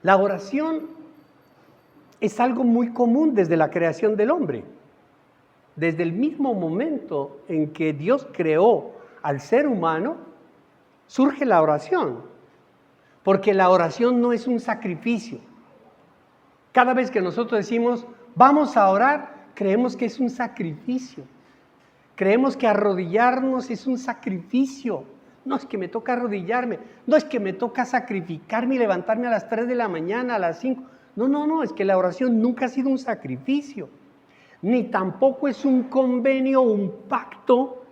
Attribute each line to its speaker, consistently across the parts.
Speaker 1: La oración es algo muy común desde la creación del hombre. Desde el mismo momento en que Dios creó al ser humano, surge la oración. Porque la oración no es un sacrificio. Cada vez que nosotros decimos, vamos a orar, creemos que es un sacrificio. Creemos que arrodillarnos es un sacrificio. No es que me toca arrodillarme, no es que me toca sacrificarme y levantarme a las 3 de la mañana, a las 5. No, es que la oración nunca ha sido un sacrificio. Ni tampoco es un convenio, un pacto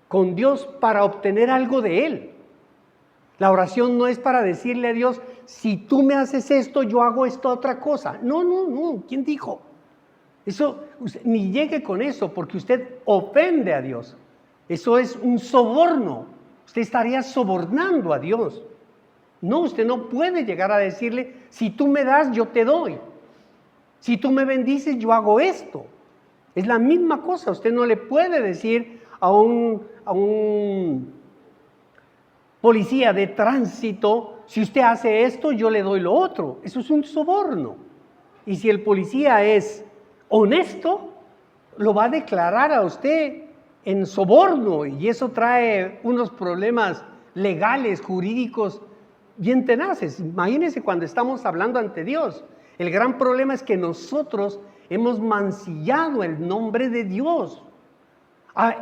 Speaker 1: con Dios para obtener algo de Él. La oración no es para decirle a Dios, si tú me haces esto, yo hago esta otra cosa. No, ¿quién dijo? Eso, ni llegue con eso, porque usted ofende a Dios. Eso es un soborno. Usted estaría sobornando a Dios. No, usted no puede llegar a decirle, si tú me das, yo te doy. Si tú me bendices, yo hago esto. Es la misma cosa. Usted no le puede decir a un policía de tránsito, si usted hace esto, yo le doy lo otro. Eso es un soborno. Y si el policía es honesto, lo va a declarar a usted en soborno, y eso trae unos problemas legales, jurídicos, bien tenaces. Imagínense cuando estamos hablando ante Dios. El gran problema es que nosotros hemos mancillado el nombre de Dios.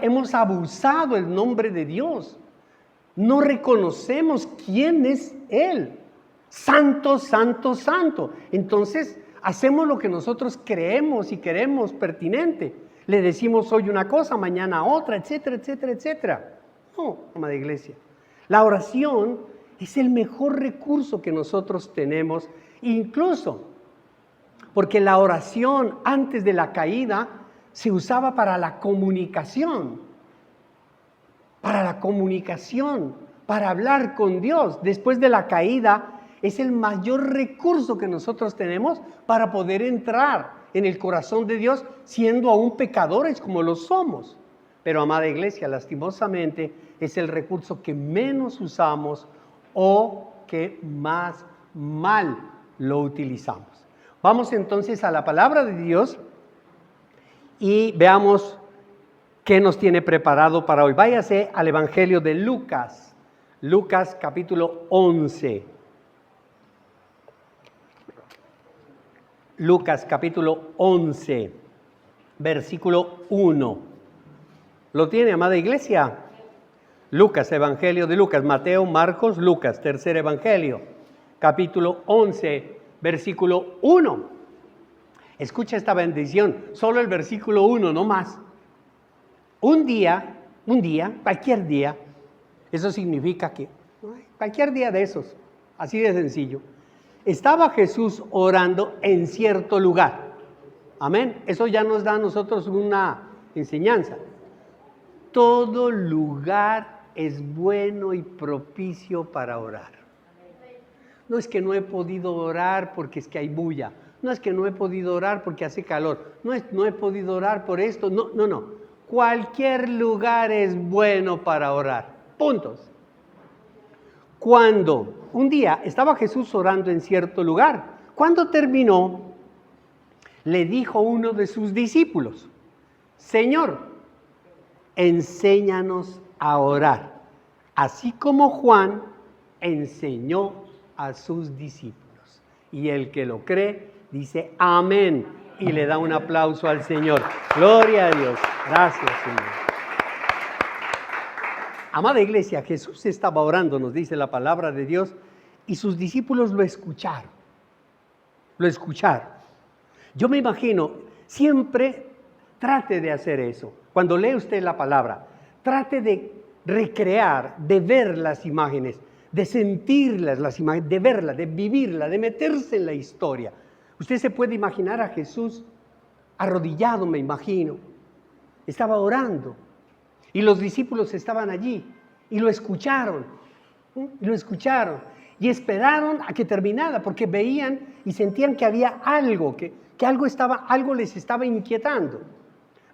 Speaker 1: Hemos abusado el nombre de Dios. No reconocemos quién es Él. Santo, santo, santo. Entonces, hacemos lo que nosotros creemos y queremos pertinente. Le decimos hoy una cosa, mañana otra, etcétera, etcétera, etcétera. No, amada iglesia. La oración es el mejor recurso que nosotros tenemos, incluso porque la oración antes de la caída se usaba para la comunicación. Para hablar con Dios. Después de la caída es el mayor recurso que nosotros tenemos para poder entrar en el corazón de Dios, siendo aún pecadores como lo somos. Pero, amada iglesia, lastimosamente es el recurso que menos usamos o que más mal lo utilizamos. Vamos entonces a la palabra de Dios y veamos qué nos tiene preparado para hoy. Váyase al Evangelio de Lucas, Lucas capítulo 11. Lucas capítulo 11, versículo 1. ¿Lo tiene, amada iglesia? Lucas, Evangelio de Lucas, Mateo, Marcos, Lucas, tercer Evangelio, capítulo 11, versículo 1. Escucha esta bendición, solo el versículo 1, no más. Un día, cualquier día, eso significa que cualquier día de esos, así de sencillo, estaba Jesús orando en cierto lugar. Amén. Eso ya nos da a nosotros una enseñanza. Todo lugar es bueno y propicio para orar. No es que no he podido orar porque es que hay bulla. No es que no he podido orar porque hace calor. No he podido orar por esto. No. Cualquier lugar es bueno para orar. Puntos. Cuando un día estaba Jesús orando en cierto lugar, cuando terminó, le dijo uno de sus discípulos: Señor, enséñanos a orar, así como Juan enseñó a sus discípulos. Y el que lo cree dice amén y le da un aplauso al Señor. Gloria a Dios. Gracias, Señor. Amada iglesia, Jesús estaba orando, nos dice la palabra de Dios, y sus discípulos lo escucharon. Yo me imagino, siempre trate de hacer eso. Cuando lee usted la palabra, trate de recrear, de ver las imágenes, de sentirlas las imágenes, de verla, de vivirla, de meterse en la historia. Usted se puede imaginar a Jesús arrodillado, me imagino. Estaba orando. Y los discípulos estaban allí y lo escucharon. Y esperaron a que terminara, porque veían y sentían que había algo, que algo les estaba inquietando.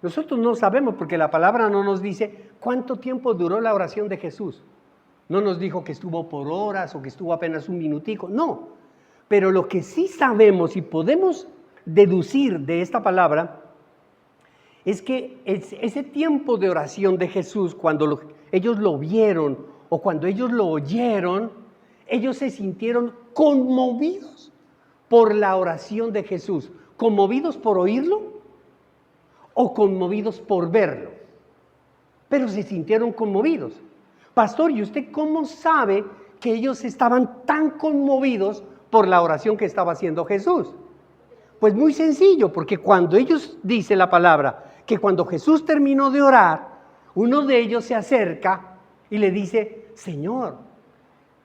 Speaker 1: Nosotros no sabemos, porque la palabra no nos dice cuánto tiempo duró la oración de Jesús. No nos dijo que estuvo por horas o que estuvo apenas un minutico, no. Pero lo que sí sabemos y podemos deducir de esta palabra es que ese tiempo de oración de Jesús, cuando ellos lo vieron o cuando ellos lo oyeron, ellos se sintieron conmovidos por la oración de Jesús. ¿Conmovidos por oírlo o conmovidos por verlo? Pero se sintieron conmovidos. Pastor, ¿y usted cómo sabe que ellos estaban tan conmovidos por la oración que estaba haciendo Jesús? Pues muy sencillo, porque cuando ellos, dice la palabra, que cuando Jesús terminó de orar, uno de ellos se acerca y le dice: Señor,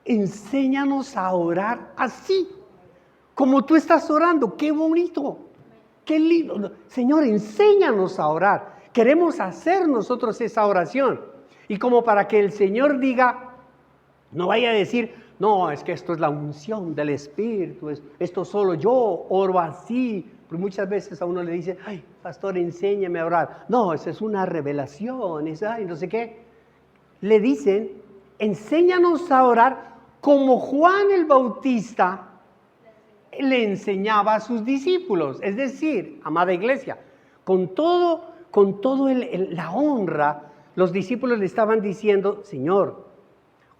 Speaker 1: enséñanos a orar así, como tú estás orando. ¡Qué bonito! ¡Qué lindo! Señor, enséñanos a orar. Queremos hacer nosotros esa oración. Y como para que el Señor diga, no vaya a decir: no, es que esto es la unción del Espíritu, esto solo yo oro así. Porque muchas veces a uno le dice: ay, pastor, enséñame a orar. No, esa es una revelación, y no sé qué. Le dicen: enséñanos a orar como Juan el Bautista le enseñaba a sus discípulos. Es decir, amada iglesia, con todo la honra, los discípulos le estaban diciendo: Señor,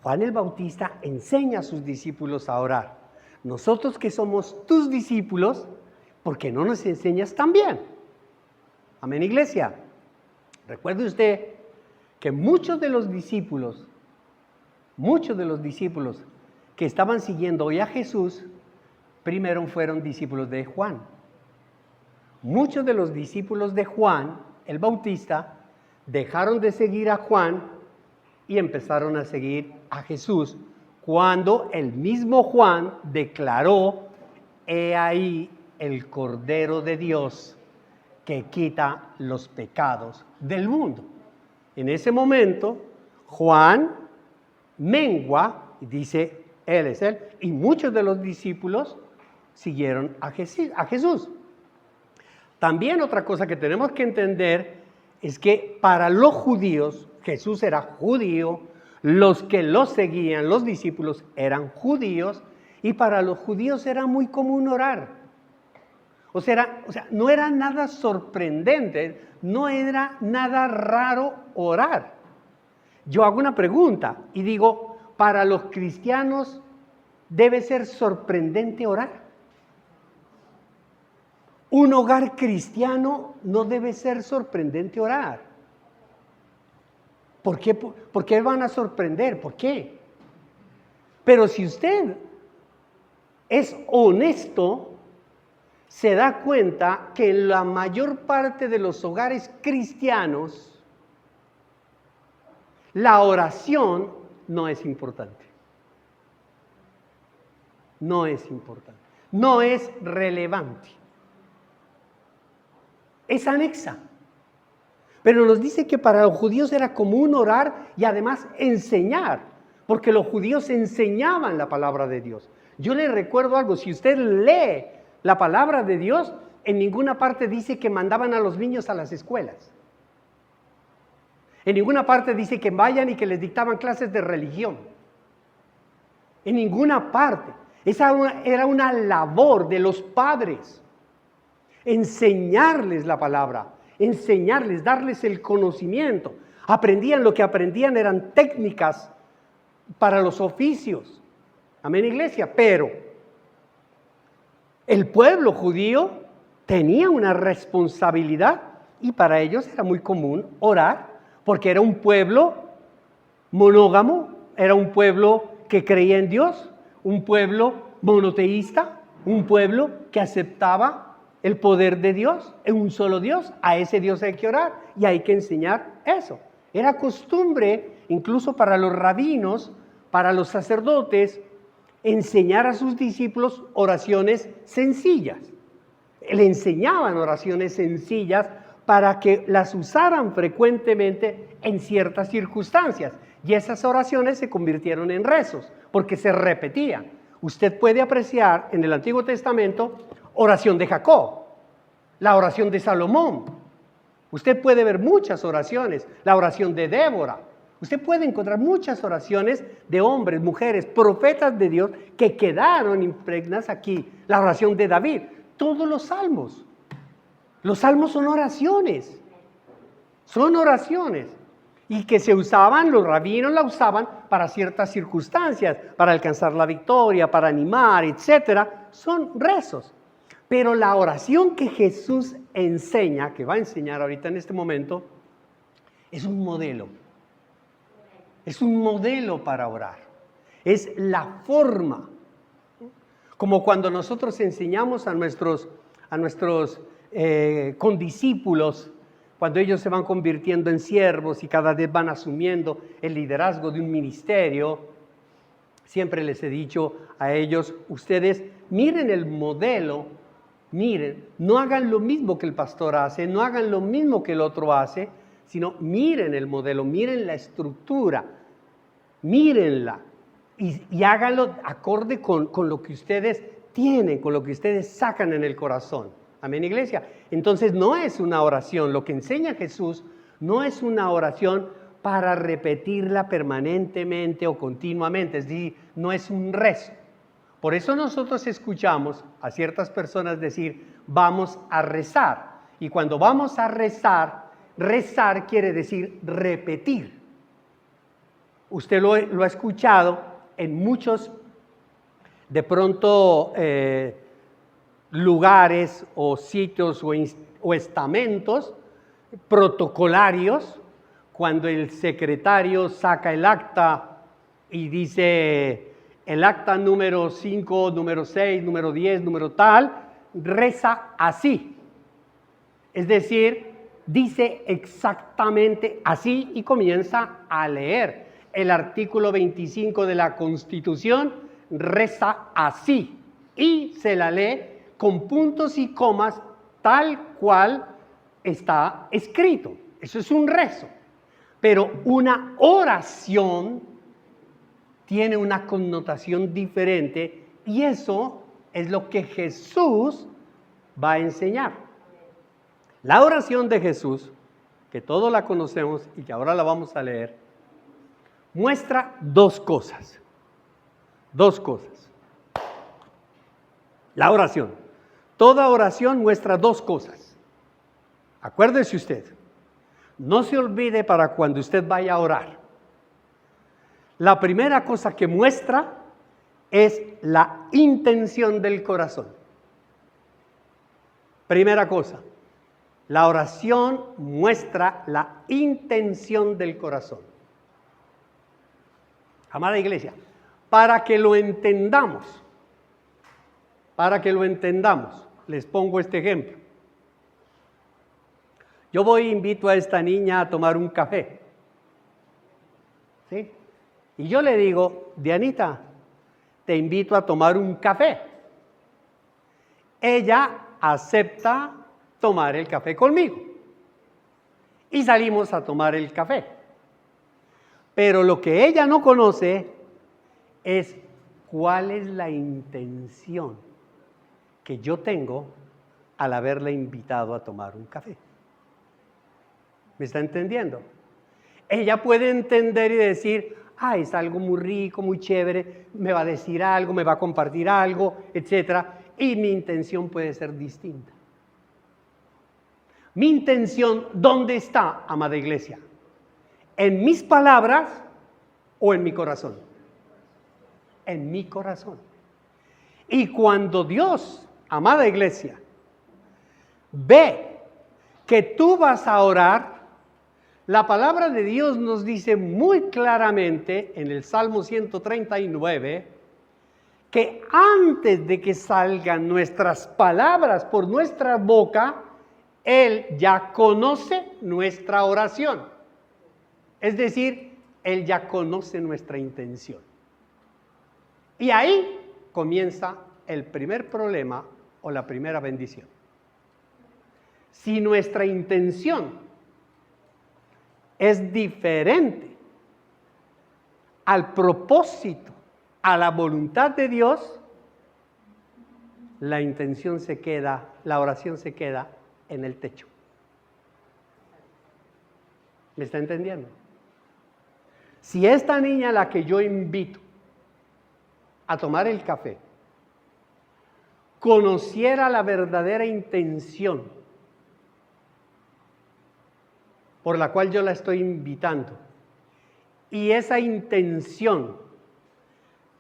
Speaker 1: Juan el Bautista enseña a sus discípulos a orar. Nosotros que somos tus discípulos, ¿por qué no nos enseñas también? Amén, iglesia. Recuerde usted que muchos de los discípulos que estaban siguiendo hoy a Jesús, primero fueron discípulos de Juan. Muchos de los discípulos de Juan el Bautista dejaron de seguir a Juan y empezaron a seguir a Jesús, cuando el mismo Juan declaró: he ahí el Cordero de Dios que quita los pecados del mundo. En ese momento, Juan mengua, y dice: él es él, y muchos de los discípulos siguieron a Jesús. También otra cosa que tenemos que entender es que para los judíos, Jesús era judío, los que lo seguían, los discípulos, eran judíos, y para los judíos era muy común orar. O sea, no era nada sorprendente, no era nada raro orar. Yo hago una pregunta y digo: ¿para los cristianos debe ser sorprendente orar? Un hogar cristiano no debe ser sorprendente orar. ¿Por qué van a sorprender? ¿Por qué? Pero si usted es honesto, se da cuenta que en la mayor parte de los hogares cristianos, la oración no es importante. No es importante. No es relevante. Es anexa. Pero nos dice que para los judíos era común orar y además enseñar, porque los judíos enseñaban la palabra de Dios. Yo le recuerdo algo: si usted lee la palabra de Dios, en ninguna parte dice que mandaban a los niños a las escuelas. En ninguna parte dice que vayan y que les dictaban clases de religión. En ninguna parte. Esa era una labor de los padres. Enseñarles la palabra, enseñarles, darles el conocimiento. Aprendían, lo que aprendían eran técnicas para los oficios. Amén, iglesia. Pero el pueblo judío tenía una responsabilidad y para ellos era muy común orar, porque era un pueblo monógamo, era un pueblo que creía en Dios, un pueblo monoteísta, un pueblo que aceptaba el poder de Dios, en un solo Dios. A ese Dios hay que orar y hay que enseñar eso. Era costumbre, incluso para los rabinos, para los sacerdotes, enseñar a sus discípulos oraciones sencillas. Le enseñaban oraciones sencillas para que las usaran frecuentemente en ciertas circunstancias. Y esas oraciones se convirtieron en rezos, porque se repetían. Usted puede apreciar en el Antiguo Testamento oración de Jacob, la oración de Salomón. Usted puede ver muchas oraciones, la oración de Débora, Usted puede encontrar muchas oraciones de hombres, mujeres, profetas de Dios que quedaron impregnadas aquí. La oración de David, todos los salmos. Los salmos son oraciones. Son oraciones. Y que se usaban, los rabinos la usaban para ciertas circunstancias, para alcanzar la victoria, para animar, etcétera. Son rezos. Pero la oración que Jesús enseña, que va a enseñar ahorita en este momento, es un modelo. Es un modelo para orar. Es la forma. Como cuando nosotros enseñamos a nuestros condiscípulos, cuando ellos se van convirtiendo en siervos y cada vez van asumiendo el liderazgo de un ministerio, siempre les he dicho a ellos, ustedes miren el modelo, miren, no hagan lo mismo que el pastor hace, no hagan lo mismo que el otro hace, sino miren el modelo, miren la estructura, mírenla y háganlo acorde con lo que ustedes tienen, con lo que ustedes sacan en el corazón. Amén, iglesia. Entonces no es una oración, lo que enseña Jesús no es una oración para repetirla permanentemente o continuamente, es decir, no es un rezo. Por eso nosotros escuchamos a ciertas personas decir, vamos a rezar. Y cuando vamos a rezar, rezar quiere decir repetir. Usted lo ha escuchado en muchos, de pronto, lugares o sitios o estamentos protocolarios, cuando el secretario saca el acta y dice el acta número 5, número 6, número 10, número tal, reza así. Es decir, dice exactamente así y comienza a leer. El artículo 25 de la Constitución reza así y se la lee con puntos y comas tal cual está escrito. Eso es un rezo. Pero una oración tiene una connotación diferente y eso es lo que Jesús va a enseñar. La oración de Jesús, que todos la conocemos y que ahora la vamos a leer, muestra dos cosas. Dos cosas. La oración. Toda oración muestra dos cosas. Acuérdese usted. No se olvide para cuando usted vaya a orar. La primera cosa que muestra es la intención del corazón. Primera cosa. La oración muestra la intención del corazón. Amada iglesia, para que lo entendamos, les pongo este ejemplo. Yo voy e invito a esta niña a tomar un café, ¿sí? Y yo le digo, Dianita, te invito a tomar un café. Ella acepta tomar el café conmigo. Y salimos a tomar el café. Pero lo que ella no conoce es cuál es la intención que yo tengo al haberla invitado a tomar un café. ¿Me está entendiendo? Ella puede entender y decir, es algo muy rico, muy chévere, me va a decir algo, me va a compartir algo, etc. Y mi intención puede ser distinta. Mi intención, ¿dónde está, amada iglesia? ¿En mis palabras o en mi corazón? En mi corazón. Y cuando Dios, amada iglesia, ve que tú vas a orar, la palabra de Dios nos dice muy claramente en el Salmo 139 que antes de que salgan nuestras palabras por nuestra boca, Él ya conoce nuestra oración. Es decir, Él ya conoce nuestra intención. Y ahí comienza el primer problema o la primera bendición. Si nuestra intención es diferente al propósito, a la voluntad de Dios, la oración se queda en el techo. ¿Me está entendiendo? Si esta niña a la que yo invito a tomar el café conociera la verdadera intención por la cual yo la estoy invitando, y esa intención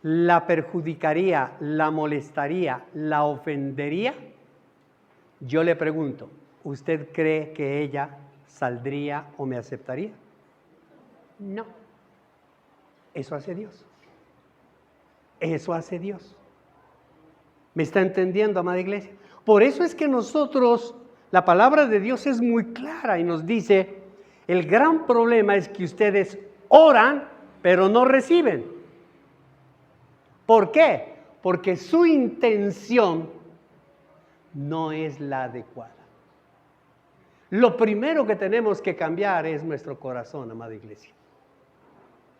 Speaker 1: la perjudicaría, la molestaría, la ofendería, yo le pregunto, ¿usted cree que ella saldría o me aceptaría? No. Eso hace Dios. Eso hace Dios. ¿Me está entendiendo, amada iglesia? Por eso es que nosotros, la palabra de Dios es muy clara y nos dice, el gran problema es que ustedes oran, pero no reciben. ¿Por qué? Porque su intención no es la adecuada. Lo primero que tenemos que cambiar es nuestro corazón, amada iglesia.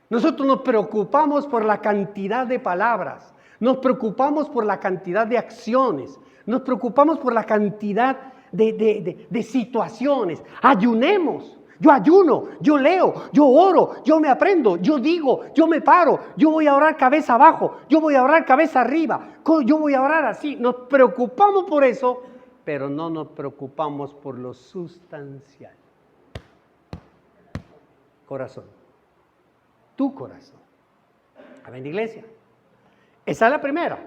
Speaker 1: Nosotros nos preocupamos por la cantidad de palabras, nos preocupamos por la cantidad de acciones, nos preocupamos por la cantidad de situaciones. Ayunemos. Yo ayuno, yo leo, yo oro, yo me aprendo, yo digo, yo me paro, yo voy a orar cabeza abajo, yo voy a orar cabeza arriba, yo voy a orar así. Nos preocupamos por eso, pero no nos preocupamos por lo sustancial. Corazón. Tu corazón. Amén, iglesia. Esa es la primera,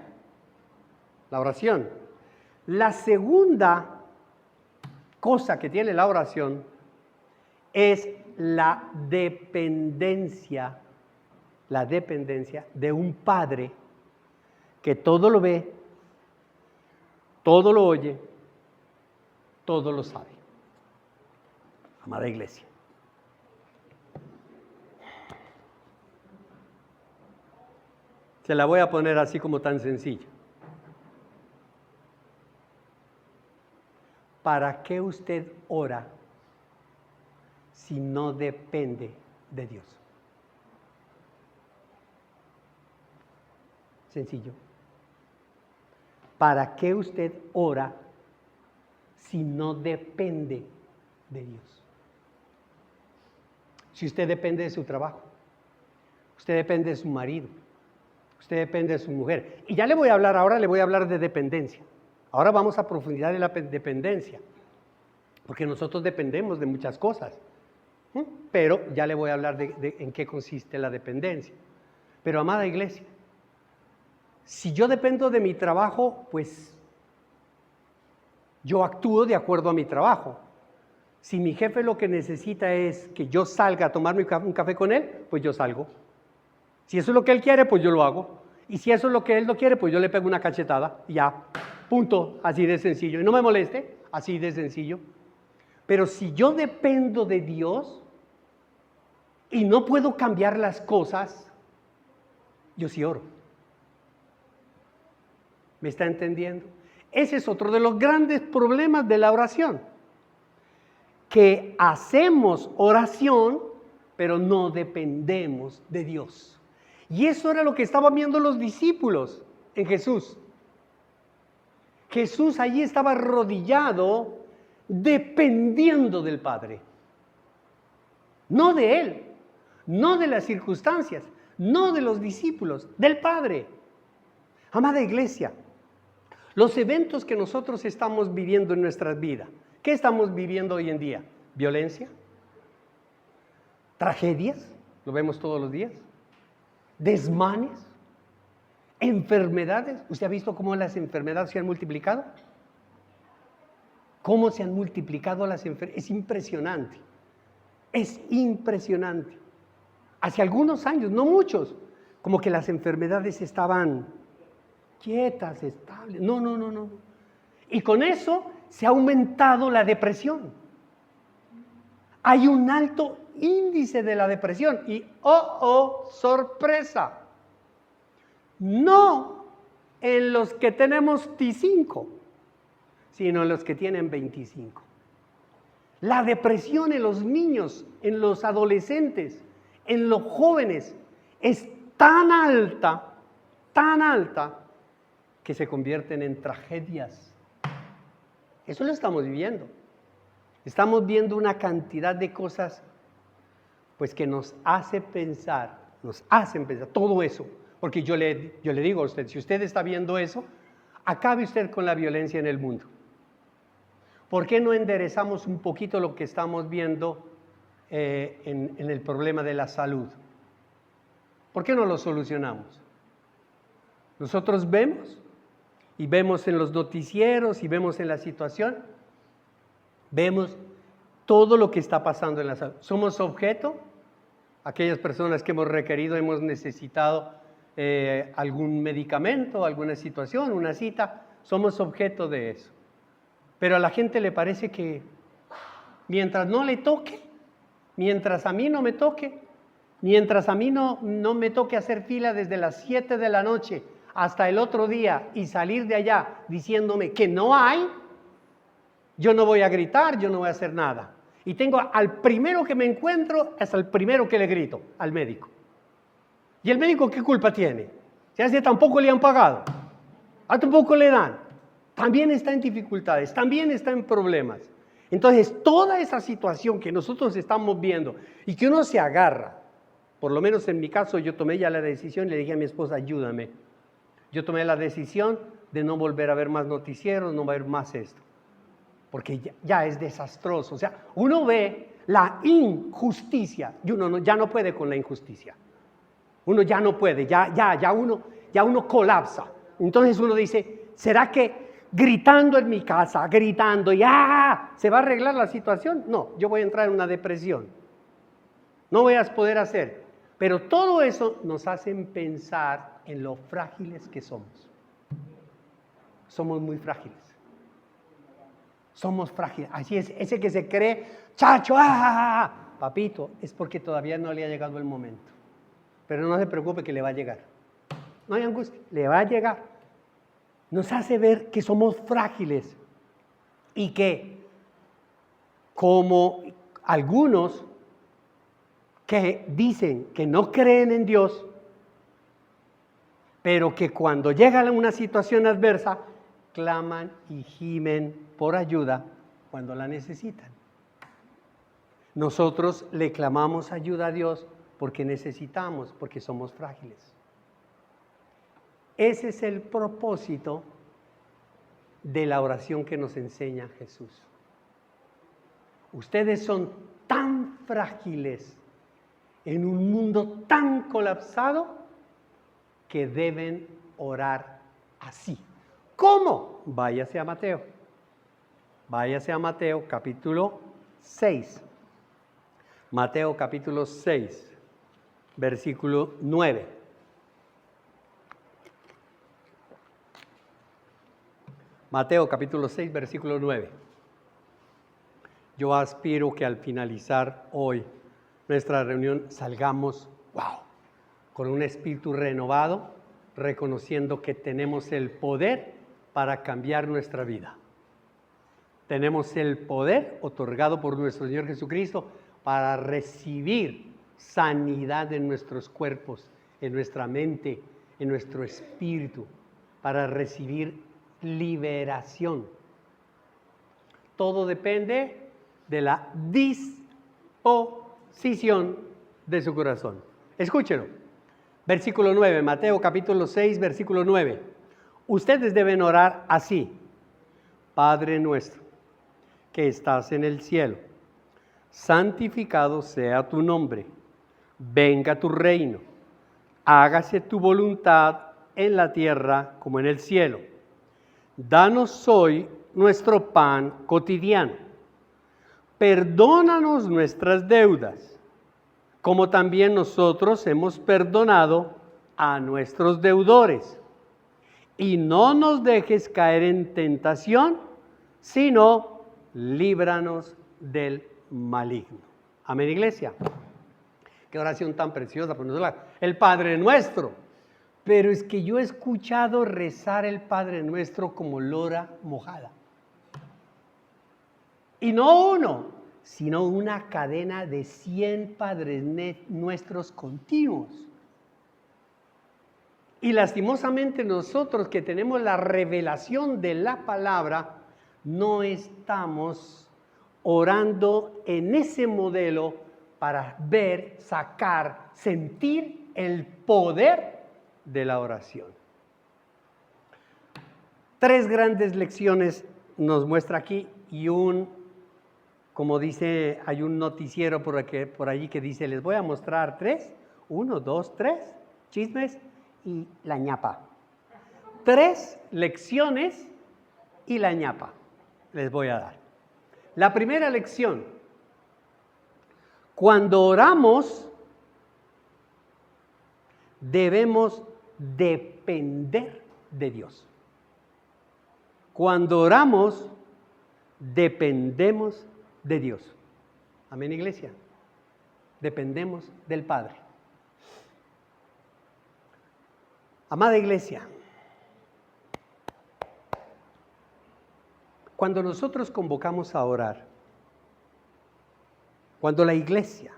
Speaker 1: la oración. La segunda cosa que tiene la oración es la dependencia de un Padre que todo lo ve, todo lo oye, todo lo sabe. Amada iglesia. Se la voy a poner así como tan sencilla. ¿Para qué usted ora si no depende de Dios? Sencillo. ¿Para qué usted ora si no depende de Dios? Si usted depende de su trabajo, usted depende de su marido, usted depende de su mujer. Y ya le voy a hablar, ahora le voy a hablar de dependencia. Ahora vamos a profundizar en la dependencia, porque nosotros dependemos de muchas cosas. Pero ya le voy a hablar de en qué consiste la dependencia. Pero amada iglesia, si yo dependo de mi trabajo, pues yo actúo de acuerdo a mi trabajo. Si mi jefe lo que necesita es que yo salga a tomarme un café con él, pues yo salgo. Si eso es lo que él quiere, pues yo lo hago. Y si eso es lo que él no quiere, pues yo le pego una cachetada y ya, punto, así de sencillo. Y no me moleste, así de sencillo. Pero si yo dependo de Dios y no puedo cambiar las cosas, yo sí oro. ¿Me está entendiendo? Ese es otro de los grandes problemas de la oración. Que hacemos oración, pero no dependemos de Dios. Y eso era lo que estaban viendo los discípulos en Jesús. Jesús allí estaba arrodillado, dependiendo del Padre. No de Él, no de las circunstancias, no de los discípulos, del Padre. Amada iglesia, los eventos que nosotros estamos viviendo en nuestras vidas, ¿qué estamos viviendo hoy en día? ¿Violencia? ¿Tragedias? Lo vemos todos los días. ¿Desmanes? ¿Enfermedades? ¿Usted ha visto cómo las enfermedades se han multiplicado? ¿Cómo se han multiplicado las enfermedades? Es impresionante. Es impresionante. Hace algunos años, no muchos, como que las enfermedades estaban quietas, estables. No. Y con eso se ha aumentado la depresión. Hay un alto índice de la depresión y sorpresa, no en los que tenemos T5, sino en los que tienen 25. La depresión en los niños, en los adolescentes, en los jóvenes es tan alta, que se convierten en tragedias. Eso lo estamos viviendo. Estamos viendo una cantidad de cosas Pues que nos hacen pensar todo eso. Porque yo le digo a usted, si usted está viendo eso, acabe usted con la violencia en el mundo. ¿Por qué no enderezamos un poquito lo que estamos viendo en el problema de la salud? ¿Por qué no lo solucionamos? Nosotros vemos en los noticieros y vemos en la situación, vemos todo lo que está pasando en la salud. Somos objeto, aquellas personas que hemos requerido, hemos necesitado algún medicamento, alguna situación, una cita, somos objeto de eso. Pero a la gente le parece que mientras no le toque, mientras a mí no me toque, mientras a mí no me toque hacer fila desde las 7 de la noche hasta el otro día y salir de allá diciéndome que no hay, yo no voy a gritar, yo no voy a hacer nada. Y tengo al primero que me encuentro, es al primero que le grito, al médico. ¿Y el médico qué culpa tiene? Si a ese tampoco le han pagado, a tampoco le dan. También está en dificultades, también está en problemas. Entonces, toda esa situación que nosotros estamos viendo y que uno se agarra, por lo menos en mi caso, yo tomé ya la decisión y le dije a mi esposa, ayúdame. Yo tomé la decisión de no volver a ver más noticieros, no ver más esto. Porque ya es desastroso. O sea, uno ve la injusticia y uno ya no puede con la injusticia. Uno ya no puede, ya uno colapsa. Entonces uno dice, ¿será que gritando en mi casa, gritando, ya se va a arreglar la situación? No, yo voy a entrar en una depresión. No voy a poder hacer. Pero todo eso nos hace pensar en lo frágiles que somos. Somos muy frágiles. Somos frágiles. Así es, ese que se cree, chacho, papito, es porque todavía no le ha llegado el momento. Pero no se preocupe que le va a llegar. No hay angustia, le va a llegar. Nos hace ver que somos frágiles y que, como algunos que dicen que no creen en Dios, pero que cuando llega a una situación adversa, claman y gimen por ayuda cuando la necesitan. Nosotros le clamamos ayuda a Dios porque necesitamos, porque somos frágiles. Ese es el propósito de la oración que nos enseña Jesús. Ustedes son tan frágiles en un mundo tan colapsado que deben orar así. ¿Cómo? Váyase a Mateo. Váyase a Mateo capítulo 6. Mateo capítulo 6, versículo 9. Mateo capítulo 6, versículo 9. Yo aspiro que al finalizar hoy nuestra reunión salgamos, con un espíritu renovado, reconociendo que tenemos el poder para cambiar nuestra vida. Tenemos el poder otorgado por nuestro Señor Jesucristo para recibir sanidad en nuestros cuerpos, en nuestra mente, en nuestro espíritu, para recibir liberación. Todo depende de la disposición de su corazón. Escúchenlo. Versículo 9, Mateo capítulo 6, versículo 9. Ustedes deben orar así: Padre nuestro, que estás en el cielo, santificado sea tu nombre, venga tu reino, hágase tu voluntad en la tierra como en el cielo. Danos hoy nuestro pan cotidiano. Perdónanos nuestras deudas, como también nosotros hemos perdonado a nuestros deudores. Y no nos dejes caer en tentación, sino líbranos del maligno. Amén, iglesia. Qué oración tan preciosa por nosotros. El Padre Nuestro. Pero es que yo he escuchado rezar el Padre Nuestro como lora mojada. Y no uno, sino una cadena de 100 Padres Nuestros continuos. Y lastimosamente nosotros que tenemos la revelación de la palabra, no estamos orando en ese modelo para ver, sacar, sentir el poder de la oración. 3 grandes lecciones nos muestra aquí y como dice, hay un noticiero por allí que dice, les voy a mostrar 3, 1, 2, 3, chismes y la ñapa. 3 lecciones y la ñapa les voy a dar. La primera lección, cuando oramos, debemos depender de Dios. Cuando oramos, dependemos de Dios. Amén, iglesia. Dependemos del Padre. Amada iglesia, cuando nosotros convocamos a orar, cuando la iglesia,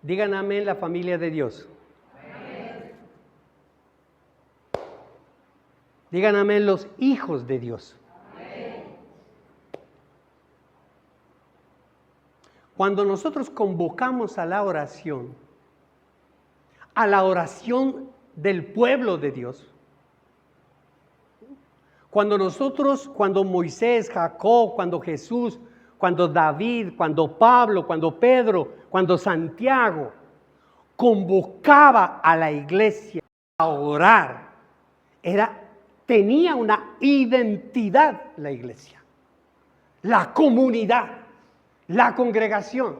Speaker 1: digan amén la familia de Dios. Amén. Digan amén los hijos de Dios. Amén. Cuando nosotros convocamos a la oración del pueblo de Dios, cuando Moisés, Jacob, cuando Jesús, cuando David, cuando Pablo, cuando Pedro, cuando Santiago convocaba a la iglesia a orar, tenía una identidad la iglesia, la comunidad, la congregación.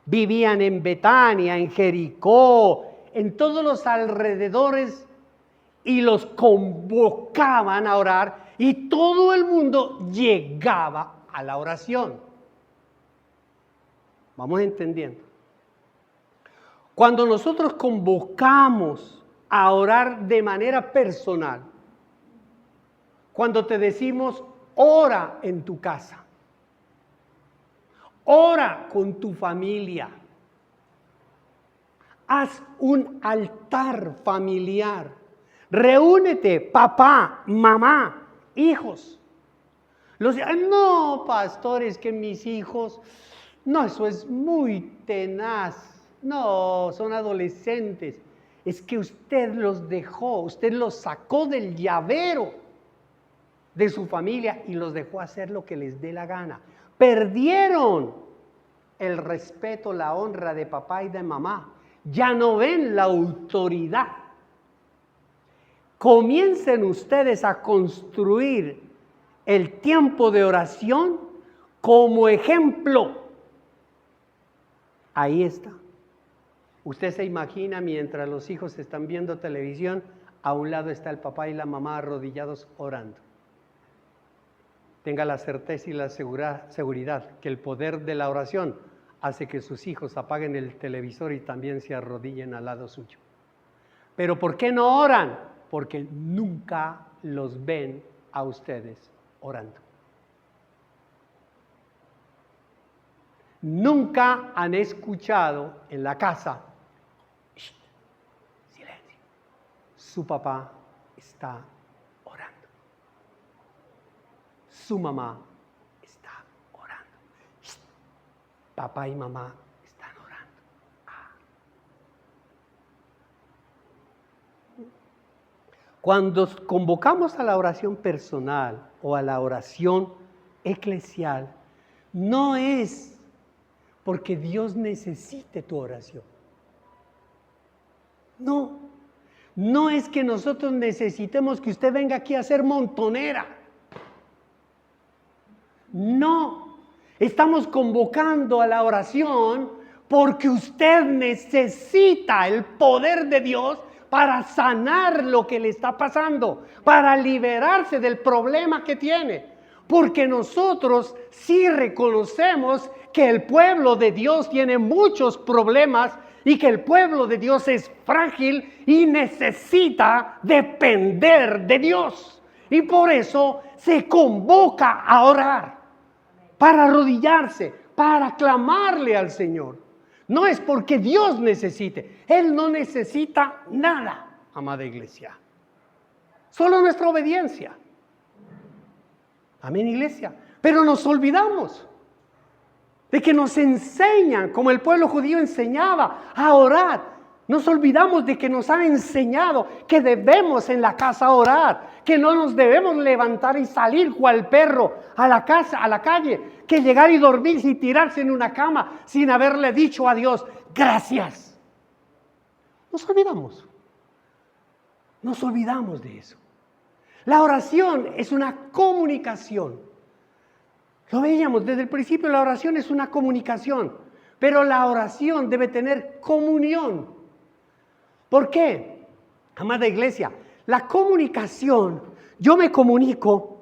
Speaker 1: Vivían en Betania, en Jericó, en todos los alrededores y los convocaban a orar y todo el mundo llegaba a la oración. Vamos entendiendo. Cuando nosotros convocamos a orar de manera personal, cuando te decimos ora en tu casa, ora con tu familia, haz un altar familiar, reúnete, papá, mamá, hijos. No, pastor, es que mis hijos, no, eso es muy tenaz. No, son adolescentes. Es que usted los dejó, usted los sacó del llavero de su familia y los dejó hacer lo que les dé la gana. Perdieron el respeto, la honra de papá y de mamá. Ya no ven la autoridad. Comiencen ustedes a construir el tiempo de oración como ejemplo. Ahí está. Usted se imagina mientras los hijos están viendo televisión, a un lado está el papá y la mamá arrodillados orando. Tenga la certeza y la seguridad que el poder de la oración hace que sus hijos apaguen el televisor y también se arrodillen al lado suyo. ¿Pero por qué no oran? Porque nunca los ven a ustedes orando. Nunca han escuchado en la casa, silencio, su papá está orando, su mamá está orando, papá y mamá están orando. Cuando convocamos a la oración personal o a la oración eclesial, no es porque Dios necesite tu oración. No es que nosotros necesitemos que usted venga aquí a hacer montonera. No, estamos convocando a la oración porque usted necesita el poder de Dios para sanar lo que le está pasando, para liberarse del problema que tiene. Porque nosotros sí reconocemos que el pueblo de Dios tiene muchos problemas y que el pueblo de Dios es frágil y necesita depender de Dios. Y por eso se convoca a orar, para arrodillarse, para clamarle al Señor. No es porque Dios necesite, Él no necesita nada, amada iglesia. Solo nuestra obediencia. Amén, iglesia. Pero nos olvidamos. de que nos enseñan, como el pueblo judío enseñaba, a orar. Nos olvidamos de que nos han enseñado que debemos en la casa orar, que no nos debemos levantar y salir cual perro a la casa, a la calle, que llegar y dormirse y tirarse en una cama sin haberle dicho a Dios, gracias. Nos olvidamos de eso. La oración es una comunicación. Lo veíamos desde el principio, la oración es una comunicación, pero la oración debe tener comunión. ¿Por qué? Amada iglesia, la comunicación, yo me comunico,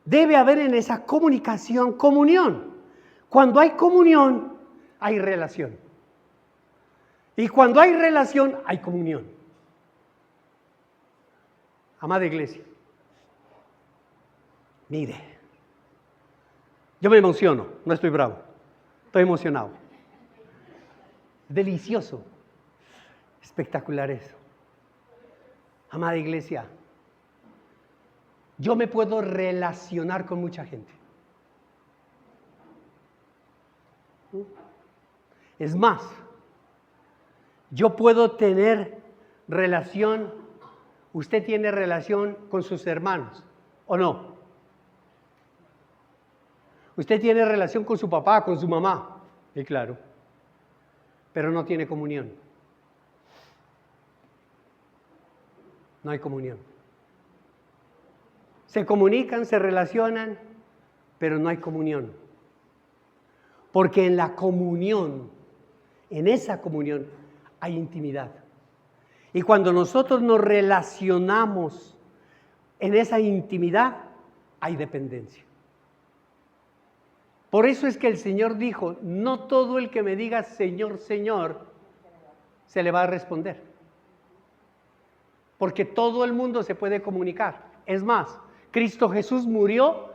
Speaker 1: debe haber en esa comunicación comunión. Cuando hay comunión, hay relación. Y cuando hay relación, hay comunión. Amada iglesia, mire, yo me emociono, no estoy bravo, estoy emocionado. Delicioso, espectacular eso. Amada iglesia, yo me puedo relacionar con mucha gente. Es más, yo puedo tener relación, usted tiene relación con sus hermanos, ¿o no? Usted tiene relación con su papá, con su mamá, y claro, pero no tiene comunión. No hay comunión. Se comunican, se relacionan, pero no hay comunión. Porque en la comunión, en esa comunión, hay intimidad. Y cuando nosotros nos relacionamos en esa intimidad, hay dependencia. Por eso es que el Señor dijo, no todo el que me diga Señor, Señor, se le va a responder. Porque todo el mundo se puede comunicar. Es más, Cristo Jesús murió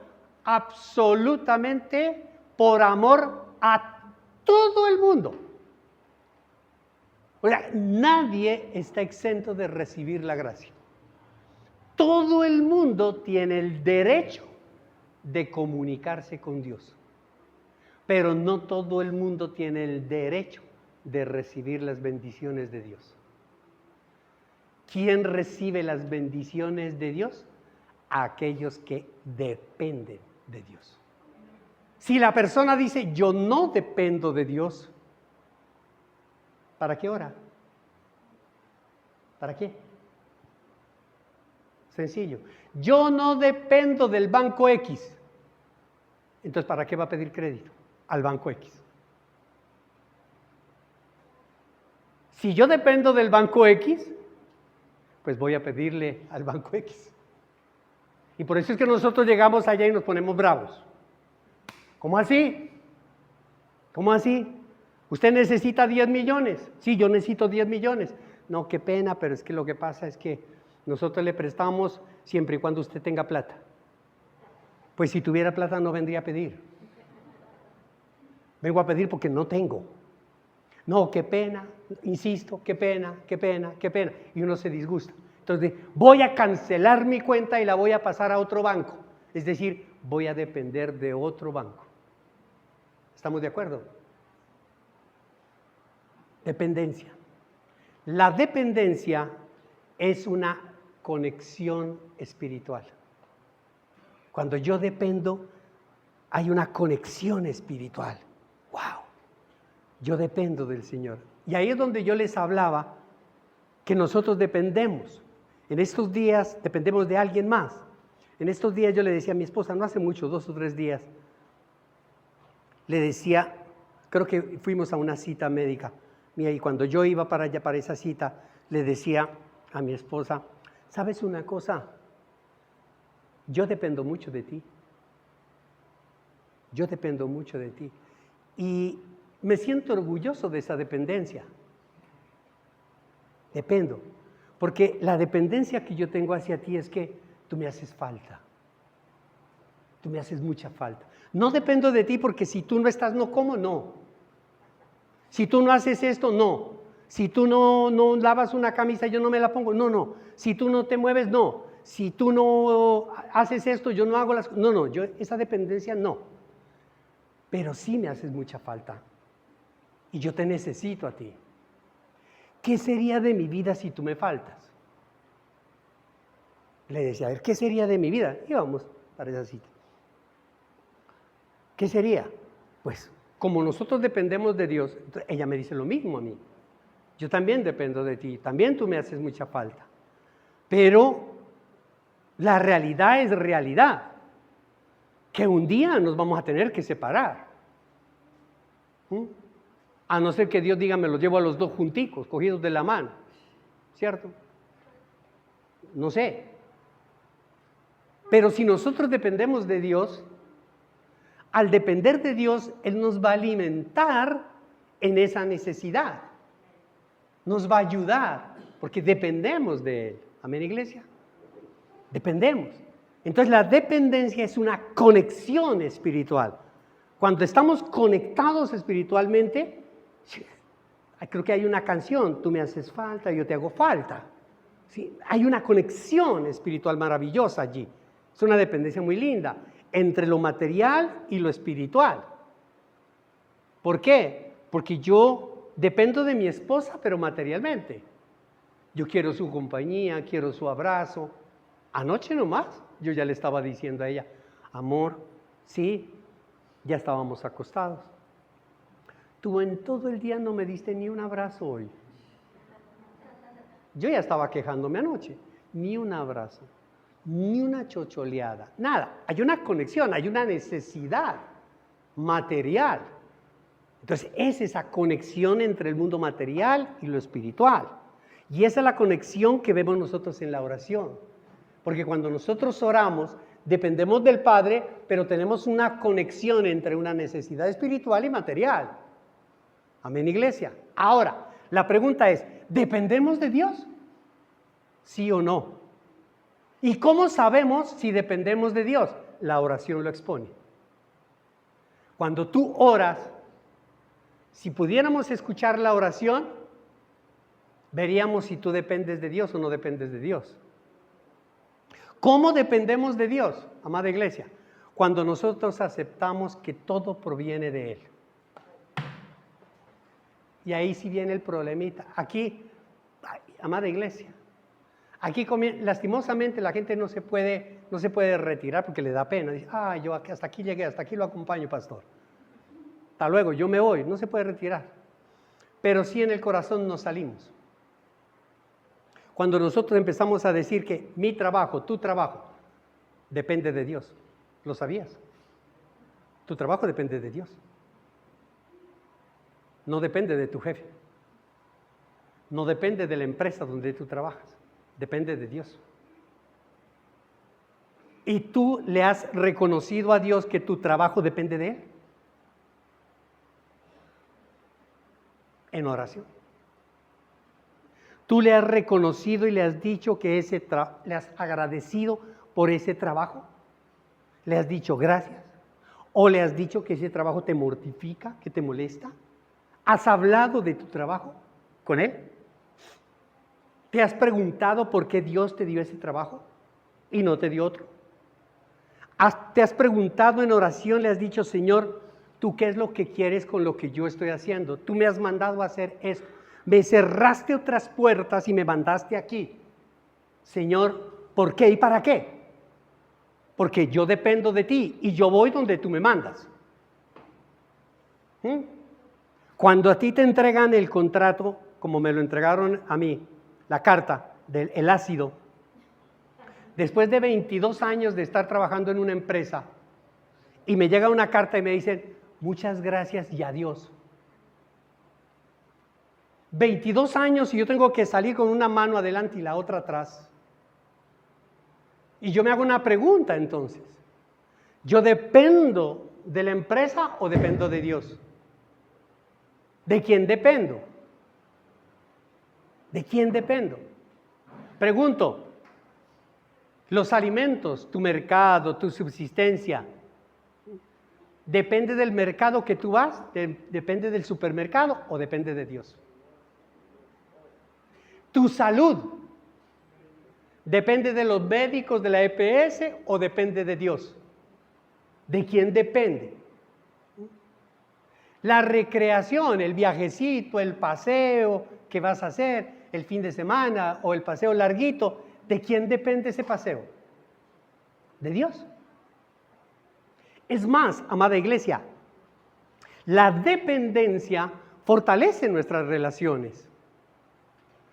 Speaker 1: absolutamente por amor a todo el mundo. O sea, nadie está exento de recibir la gracia. Todo el mundo tiene el derecho de comunicarse con Dios. Pero no todo el mundo tiene el derecho de recibir las bendiciones de Dios. ¿Quién recibe las bendiciones de Dios? Aquellos que dependen de Dios. Si la persona dice, yo no dependo de Dios, ¿para qué ora? ¿Para qué? Sencillo. Yo no dependo del banco X. Entonces, ¿para qué va a pedir crédito al banco X? Si yo dependo del banco X, pues voy a pedirle al banco X. Y por eso es que nosotros llegamos allá y nos ponemos bravos. ¿Cómo así? ¿Cómo así? ¿Usted necesita 10 millones? Sí, yo necesito 10 millones. No, qué pena, pero es que lo que pasa es que nosotros le prestamos siempre y cuando usted tenga plata. Pues si tuviera plata no vendría a pedir. Vengo a pedir porque no tengo. No, qué pena, insisto, qué pena, qué pena, qué pena. Y uno se disgusta. Entonces, voy a cancelar mi cuenta y la voy a pasar a otro banco. Es decir, voy a depender de otro banco. ¿Estamos de acuerdo? Dependencia. La dependencia es una conexión espiritual. Cuando yo dependo, hay una conexión espiritual. ¡Wow! Yo dependo del Señor. Y ahí es donde yo les hablaba que nosotros dependemos. En estos días dependemos de alguien más. En estos días yo le decía a mi esposa, no hace mucho, 2 o 3 días, le decía, creo que fuimos a una cita médica. Mira, y cuando yo iba para allá, para esa cita, le decía a mi esposa, ¿sabes una cosa? Yo dependo mucho de ti. Yo dependo mucho de ti. Y me siento orgulloso de esa dependencia. Dependo. Porque la dependencia que yo tengo hacia ti es que tú me haces falta. Tú me haces mucha falta. No dependo de ti porque si tú no estás, no como, no. Si tú no haces esto, no. Si tú no lavas una camisa, yo no me la pongo, no. Si tú no te mueves, no. Si tú no haces esto, yo no hago las cosas. No, yo esa dependencia no. pero sí me haces mucha falta. Y yo te necesito a ti. ¿Qué sería de mi vida si tú me faltas? Le decía, a ver, ¿qué sería de mi vida? Íbamos para esa cita. ¿Qué sería? Pues, como nosotros dependemos de Dios, ella me dice lo mismo a mí. Yo también dependo de ti, también tú me haces mucha falta. Pero la realidad es realidad, que un día nos vamos a tener que separar. A no ser que Dios diga, me los llevo a los dos junticos, cogidos de la mano. ¿Cierto? No sé. Pero si nosotros dependemos de Dios, al depender de Dios, Él nos va a alimentar en esa necesidad. Nos va a ayudar, porque dependemos de Él. ¿Amén, iglesia? Dependemos. Entonces la dependencia es una conexión espiritual. Cuando estamos conectados espiritualmente, creo que hay una canción, tú me haces falta, yo te hago falta. ¿Sí? Hay una conexión espiritual maravillosa allí. Es una dependencia muy linda entre lo material y lo espiritual. ¿Por qué? Porque yo dependo de mi esposa, pero materialmente. Yo quiero su compañía, quiero su abrazo. Anoche nomás yo ya le estaba diciendo a ella, amor, sí, ya estábamos acostados. Tú en todo el día no me diste ni un abrazo hoy. Yo ya estaba quejándome anoche, ni un abrazo, ni una chocholeada, nada. Hay una conexión, hay una necesidad material. Entonces, es esa conexión entre el mundo material y lo espiritual. Y esa es la conexión que vemos nosotros en la oración. Porque cuando nosotros oramos, dependemos del Padre, pero tenemos una conexión entre una necesidad espiritual y material. Amén, iglesia. Ahora, la pregunta es, ¿dependemos de Dios? ¿Sí o no? ¿Y cómo sabemos si dependemos de Dios? La oración lo expone. Cuando tú oras, si pudiéramos escuchar la oración, veríamos si tú dependes de Dios o no dependes de Dios. ¿Cómo dependemos de Dios, amada iglesia? Cuando nosotros aceptamos que todo proviene de Él. Y ahí sí viene el problemita. Aquí, amada iglesia, aquí lastimosamente la gente no se puede retirar porque le da pena. Dice, yo hasta aquí llegué, hasta aquí lo acompaño, pastor. Hasta luego, yo me voy. No se puede retirar. Pero sí en el corazón nos salimos. Cuando nosotros empezamos a decir que mi trabajo, tu trabajo, depende de Dios. ¿Lo sabías? Tu trabajo depende de Dios. No depende de tu jefe. No depende de la empresa donde tú trabajas. Depende de Dios. ¿Y tú le has reconocido a Dios que tu trabajo depende de Él? En oración. ¿Tú le has reconocido y le has dicho que le has agradecido por ese trabajo? ¿Le has dicho gracias? ¿O le has dicho que ese trabajo te mortifica, que te molesta? ¿Has hablado de tu trabajo con Él? ¿Te has preguntado por qué Dios te dio ese trabajo y no te dio otro? ¿Te has preguntado en oración, le has dicho, Señor, ¿tú qué es lo que quieres con lo que yo estoy haciendo? Tú me has mandado a hacer esto. Me cerraste otras puertas y me mandaste aquí. Señor, ¿por qué y para qué? Porque yo dependo de ti y yo voy donde tú me mandas. Cuando a ti te entregan el contrato, como me lo entregaron a mí, la carta del ácido, después de 22 años de estar trabajando en una empresa, y me llega una carta y me dicen, muchas gracias y adiós. 22 años y yo tengo que salir con una mano adelante y la otra atrás. Y yo me hago una pregunta entonces. ¿Yo dependo de la empresa o dependo de Dios? ¿De quién dependo? ¿De quién dependo? Pregunto, los alimentos, tu mercado, tu subsistencia, ¿depende del mercado que tú vas? ¿Depende del supermercado o depende de Dios? Tu salud, ¿depende de los médicos de la EPS o depende de Dios? ¿De quién depende? La recreación, el viajecito, el paseo que vas a hacer, el fin de semana o el paseo larguito, ¿de quién depende ese paseo? De Dios. Es más, amada iglesia, la dependencia fortalece nuestras relaciones.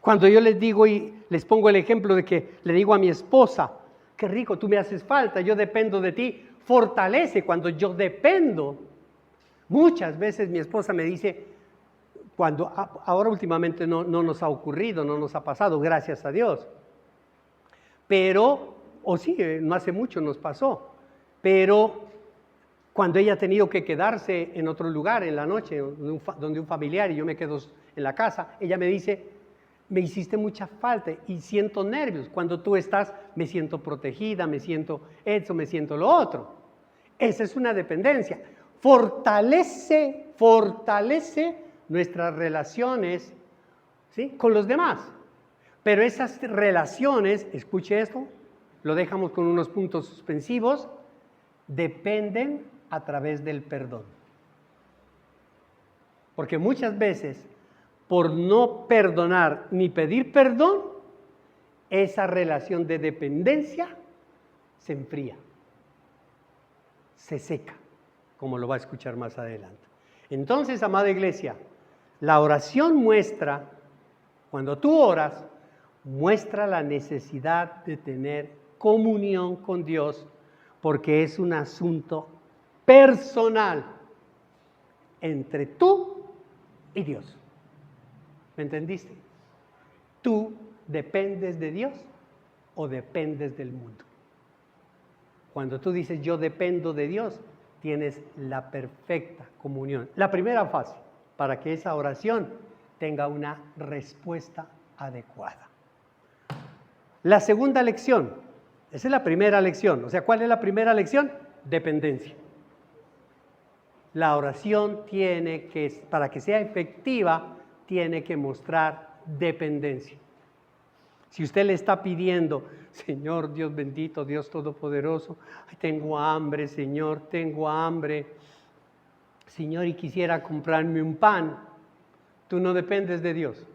Speaker 1: Cuando yo les digo y les pongo el ejemplo de que le digo a mi esposa, qué rico, tú me haces falta, yo dependo de ti, fortalece cuando yo dependo. Muchas veces mi esposa me dice, ahora últimamente no nos ha ocurrido, no nos ha pasado, gracias a Dios. Pero, no hace mucho nos pasó, pero cuando ella ha tenido que quedarse en otro lugar en la noche, donde un familiar y yo me quedo en la casa, ella me dice, me hiciste mucha falta y siento nervios. Cuando tú estás, me siento protegida, me siento eso, me siento lo otro. Esa es una dependencia. Fortalece nuestras relaciones, ¿sí?, con los demás. Pero esas relaciones, escuche esto, lo dejamos con unos puntos suspensivos, dependen a través del perdón. Porque muchas veces, por no perdonar ni pedir perdón, esa relación de dependencia se enfría, se seca, como lo va a escuchar más adelante. Entonces, amada iglesia, la oración muestra, cuando tú oras, muestra la necesidad de tener comunión con Dios, porque es un asunto personal entre tú y Dios. ¿Me entendiste? ¿Tú dependes de Dios o dependes del mundo? Cuando tú dices yo dependo de Dios, tienes la perfecta comunión. La primera fase para que esa oración tenga una respuesta adecuada. La segunda lección, esa es la primera lección. O sea, ¿cuál es la primera lección? Dependencia. La oración para que sea efectiva, tiene que mostrar dependencia. Si usted le está pidiendo, Señor Dios bendito, Dios todopoderoso, ay, tengo hambre, Señor, tengo hambre, Señor, y quisiera comprarme un pan, tú no dependes de Dios.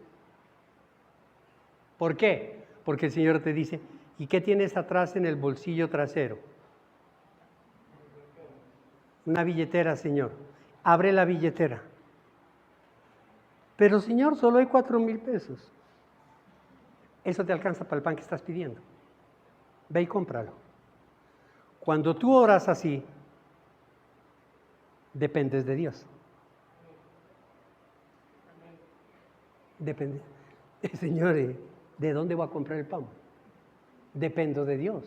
Speaker 1: ¿Por qué? Porque el Señor te dice, ¿y qué tienes atrás en el bolsillo trasero? Una billetera, Señor. Abre la billetera. Pero, Señor, solo hay 4,000 pesos. Eso te alcanza para el pan que estás pidiendo. Ve y cómpralo. Cuando tú oras así, dependes de Dios. Depende. Señor, ¿de dónde voy a comprar el pan? Dependo de Dios.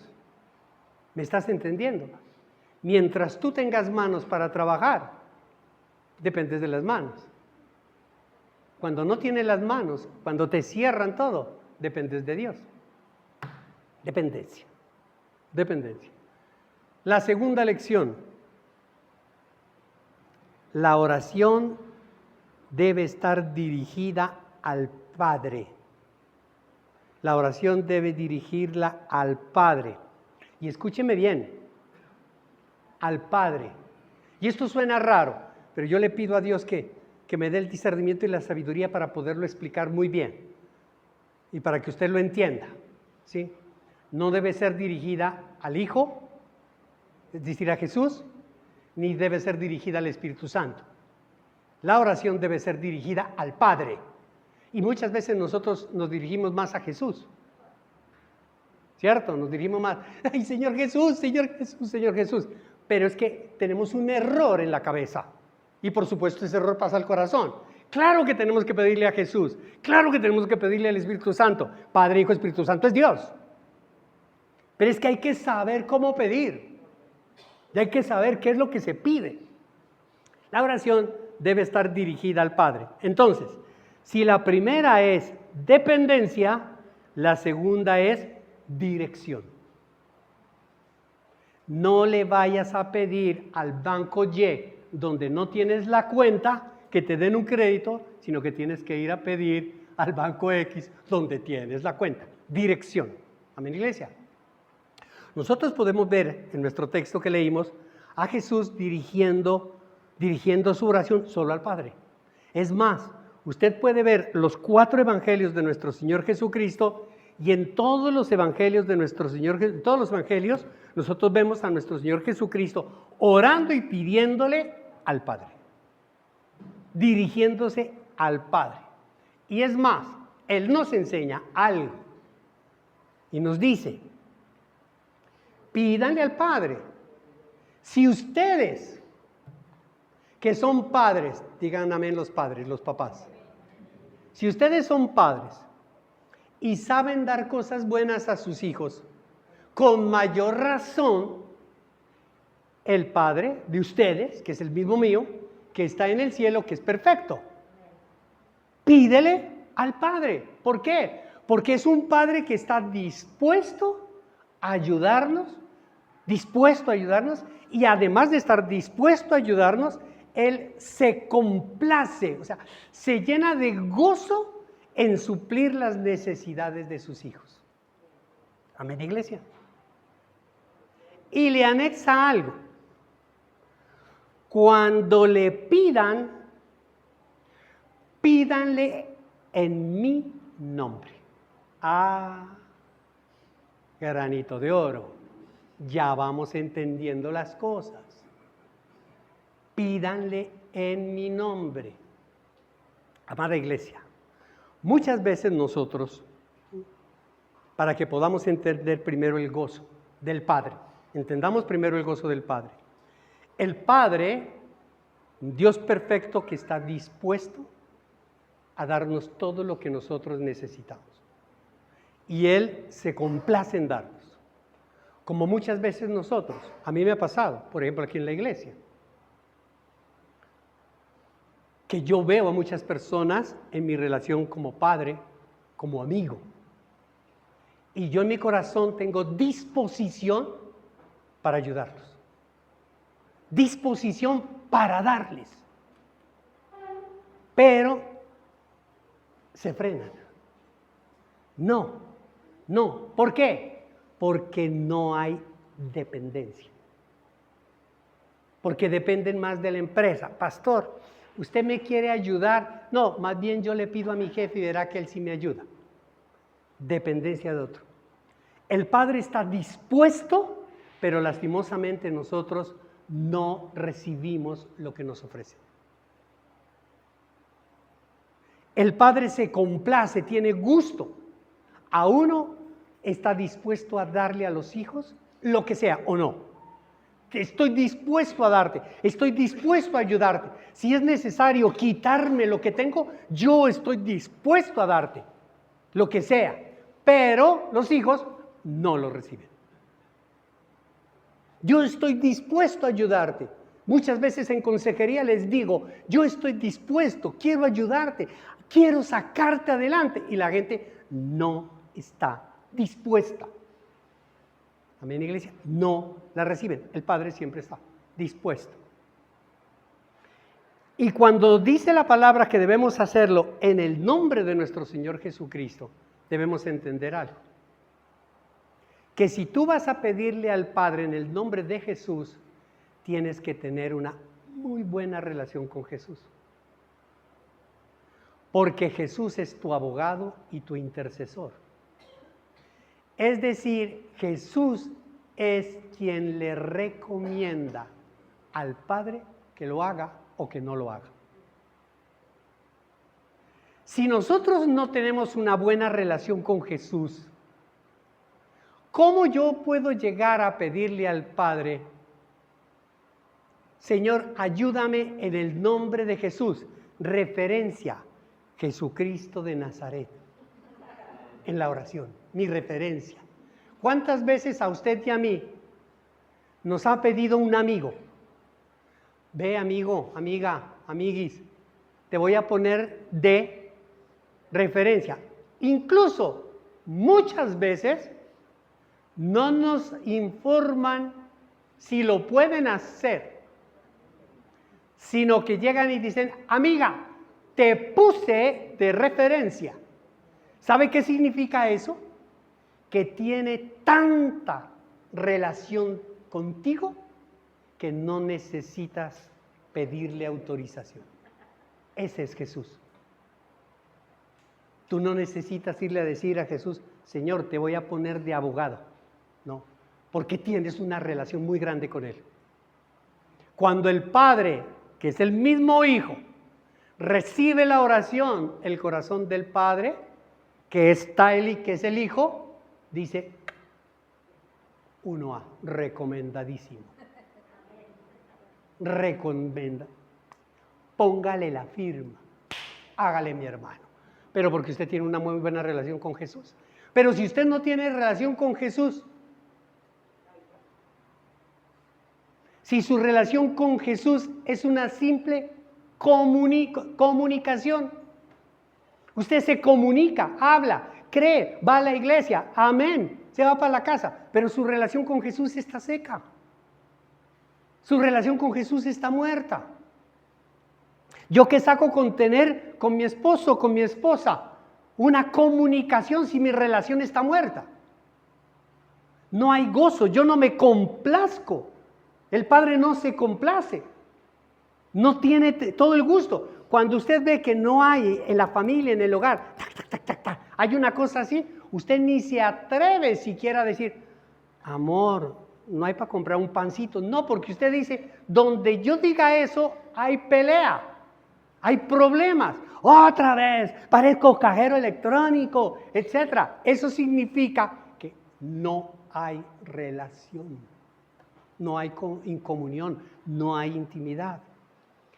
Speaker 1: ¿Me estás entendiendo? Mientras tú tengas manos para trabajar, dependes de las manos. Cuando no tienes las manos, cuando te cierran todo, dependes de Dios. Dependencia. La segunda lección. La oración debe estar dirigida al Padre. La oración debe dirigirla al Padre. Y escúcheme bien, al Padre. Y esto suena raro, pero yo le pido a Dios que me dé el discernimiento y la sabiduría para poderlo explicar muy bien y para que usted lo entienda, ¿sí? No debe ser dirigida al Hijo, es decir, a Jesús, ni debe ser dirigida al Espíritu Santo. La oración debe ser dirigida al Padre. Y muchas veces nosotros nos dirigimos más a Jesús, ¿cierto? Nos dirigimos más, ¡ay, Señor Jesús, Señor Jesús, Señor Jesús! Pero es que tenemos un error en la cabeza. Y por supuesto ese error pasa al corazón. Claro que tenemos que pedirle a Jesús. Claro que tenemos que pedirle al Espíritu Santo. Padre, Hijo, Espíritu Santo es Dios. Pero es que hay que saber cómo pedir. Y hay que saber qué es lo que se pide. La oración debe estar dirigida al Padre. Entonces, si la primera es dependencia, la segunda es dirección. No le vayas a pedir al banco Y, donde no tienes la cuenta, que te den un crédito, sino que tienes que ir a pedir al banco X, donde tienes la cuenta. Dirección. Amén, iglesia. Nosotros podemos ver en nuestro texto que leímos a Jesús dirigiendo dirigiendo su oración solo al Padre. Es más, usted puede ver los 4 evangelios de nuestro Señor Jesucristo y en todos los evangelios de nuestro Señor, en todos los evangelios, nosotros vemos a nuestro Señor Jesucristo orando y pidiéndole al Padre, dirigiéndose al Padre. Y es más, Él nos enseña algo y nos dice, pídanle al Padre. Si ustedes, que son padres, digan amén los padres, los papás, si ustedes son padres y saben dar cosas buenas a sus hijos, con mayor razón, el Padre de ustedes, que es el mismo mío, que está en el cielo, que es perfecto. Pídele al Padre. ¿Por qué? Porque es un Padre que está dispuesto a ayudarnos, y además de estar dispuesto a ayudarnos, Él se complace, o sea, se llena de gozo en suplir las necesidades de sus hijos. Amén, iglesia. Y le anexa algo. Cuando le pidan, pídanle en mi nombre. Ah, granito de oro. Ya vamos entendiendo las cosas. Pídanle en mi nombre. Amada iglesia, muchas veces nosotros, para que podamos entender primero el gozo del Padre, entendamos primero el gozo del Padre. El Padre, Dios perfecto que está dispuesto a darnos todo lo que nosotros necesitamos. Y Él se complace en darnos. Como muchas veces nosotros, a mí me ha pasado, por ejemplo aquí en la iglesia, que yo veo a muchas personas en mi relación como padre, como amigo. Y yo en mi corazón tengo disposición para ayudarlos. Disposición para darles. Pero se frenan. No. ¿Por qué? Porque no hay dependencia. Porque dependen más de la empresa. Pastor, ¿usted me quiere ayudar? No, más bien yo le pido a mi jefe y verá que él sí me ayuda. Dependencia de otro. El Padre está dispuesto, pero lastimosamente nosotros no recibimos lo que nos ofrece. El Padre se complace, tiene gusto. A uno está dispuesto a darle a los hijos lo que sea o no. Estoy dispuesto a darte, estoy dispuesto a ayudarte. Si es necesario quitarme lo que tengo, yo estoy dispuesto a darte lo que sea. Pero los hijos no lo reciben. Yo estoy dispuesto a ayudarte. Muchas veces en consejería les digo, yo estoy dispuesto, quiero ayudarte, quiero sacarte adelante. Y la gente no está dispuesta. Amén, iglesia. No la reciben. El Padre siempre está dispuesto. Y cuando dice la palabra que debemos hacerlo en el nombre de nuestro Señor Jesucristo, debemos entender algo. Que si tú vas a pedirle al Padre en el nombre de Jesús, tienes que tener una muy buena relación con Jesús. Porque Jesús es tu abogado y tu intercesor. Es decir, Jesús es quien le recomienda al Padre que lo haga o que no lo haga. Si nosotros no tenemos una buena relación con Jesús, ¿cómo yo puedo llegar a pedirle al Padre, Señor, ayúdame en el nombre de Jesús? Referencia, Jesucristo de Nazaret. En la oración, mi referencia. ¿Cuántas veces a usted y a mí nos ha pedido un amigo? Ve, amigo, amiga, amiguis, te voy a poner de referencia. Incluso muchas veces no nos informan si lo pueden hacer, sino que llegan y dicen, amiga, te puse de referencia. ¿Sabe qué significa eso? Que tiene tanta relación contigo que no necesitas pedirle autorización. Ese es Jesús. Tú no necesitas irle a decir a Jesús, Señor, te voy a poner de abogado. No, porque tienes una relación muy grande con Él. Cuando el Padre, que es el mismo Hijo, recibe la oración, el corazón del Padre, que está Él y que es el Hijo, dice 1A, recomendadísimo. Recomienda. Póngale la firma. Hágale, mi hermano. Pero porque usted tiene una muy buena relación con Jesús. Pero si usted no tiene relación con Jesús, si su relación con Jesús es una simple comunicación, usted se comunica, habla, cree, va a la iglesia, amén, se va para la casa, pero su relación con Jesús está seca. Su relación con Jesús está muerta. ¿Yo qué saco con tener con mi esposo, con mi esposa, una comunicación si mi relación está muerta? No hay gozo, yo no me complazco. El Padre no se complace. No tiene todo el gusto. Cuando usted ve que no hay en la familia, en el hogar, hay una cosa así, usted ni se atreve siquiera a decir, amor, no hay para comprar un pancito. No, porque usted dice, donde yo diga eso, hay pelea. Hay problemas. Otra vez, parezco cajero electrónico, etc. Eso significa que no hay relación, no hay comunión, no hay intimidad.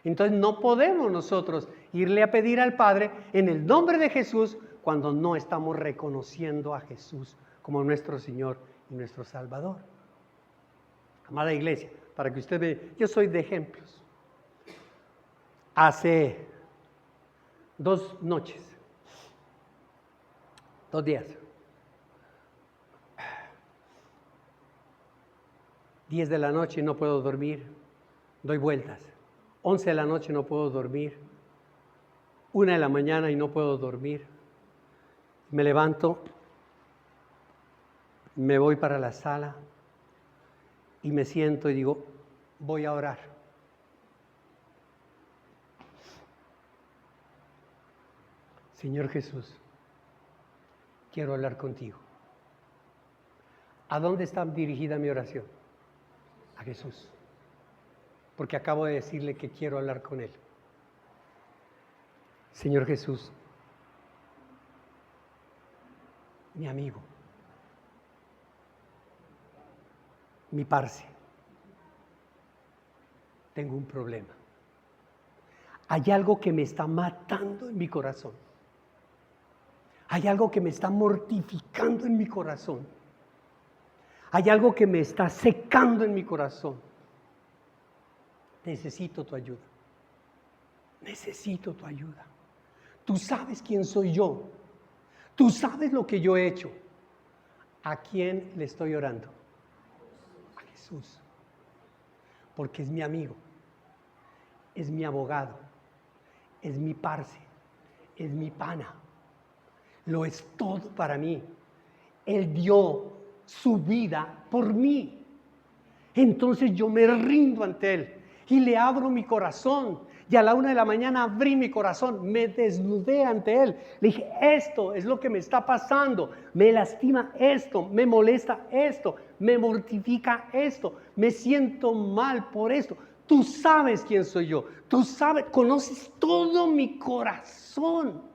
Speaker 1: Entonces no podemos nosotros irle a pedir al Padre en el nombre de Jesús cuando no estamos reconociendo a Jesús como nuestro Señor y nuestro Salvador. Amada iglesia, para que usted vea, yo soy de ejemplos. Hace 2 noches, 2 días, 10 de la noche no puedo dormir, doy vueltas. 11 de la noche no puedo dormir. 1 de la mañana y no puedo dormir. Me levanto, me voy para la sala y me siento y digo, voy a orar. Señor Jesús, quiero hablar contigo. ¿A dónde está dirigida mi oración? A Jesús. Porque acabo de decirle que quiero hablar con Él. Señor Jesús, mi amigo, mi parce, tengo un problema. Hay algo que me está matando en mi corazón. Hay algo que me está mortificando en mi corazón. Hay algo que me está secando en mi corazón. Necesito tu ayuda. Necesito tu ayuda. Tú sabes quién soy yo. Tú sabes lo que yo he hecho. ¿A quién le estoy orando? A Jesús. Porque es mi amigo. Es mi abogado. Es mi parce. Es mi pana. Lo es todo para mí. Él dio su vida por mí. Entonces yo me rindo ante Él y le abro mi corazón. Y a la 1 de la mañana abrí mi corazón, me desnudé ante Él. Le dije, esto es lo que me está pasando. Me lastima esto, me molesta esto, me mortifica esto, me siento mal por esto. Tú sabes quién soy yo. Tú sabes, conoces todo mi corazón.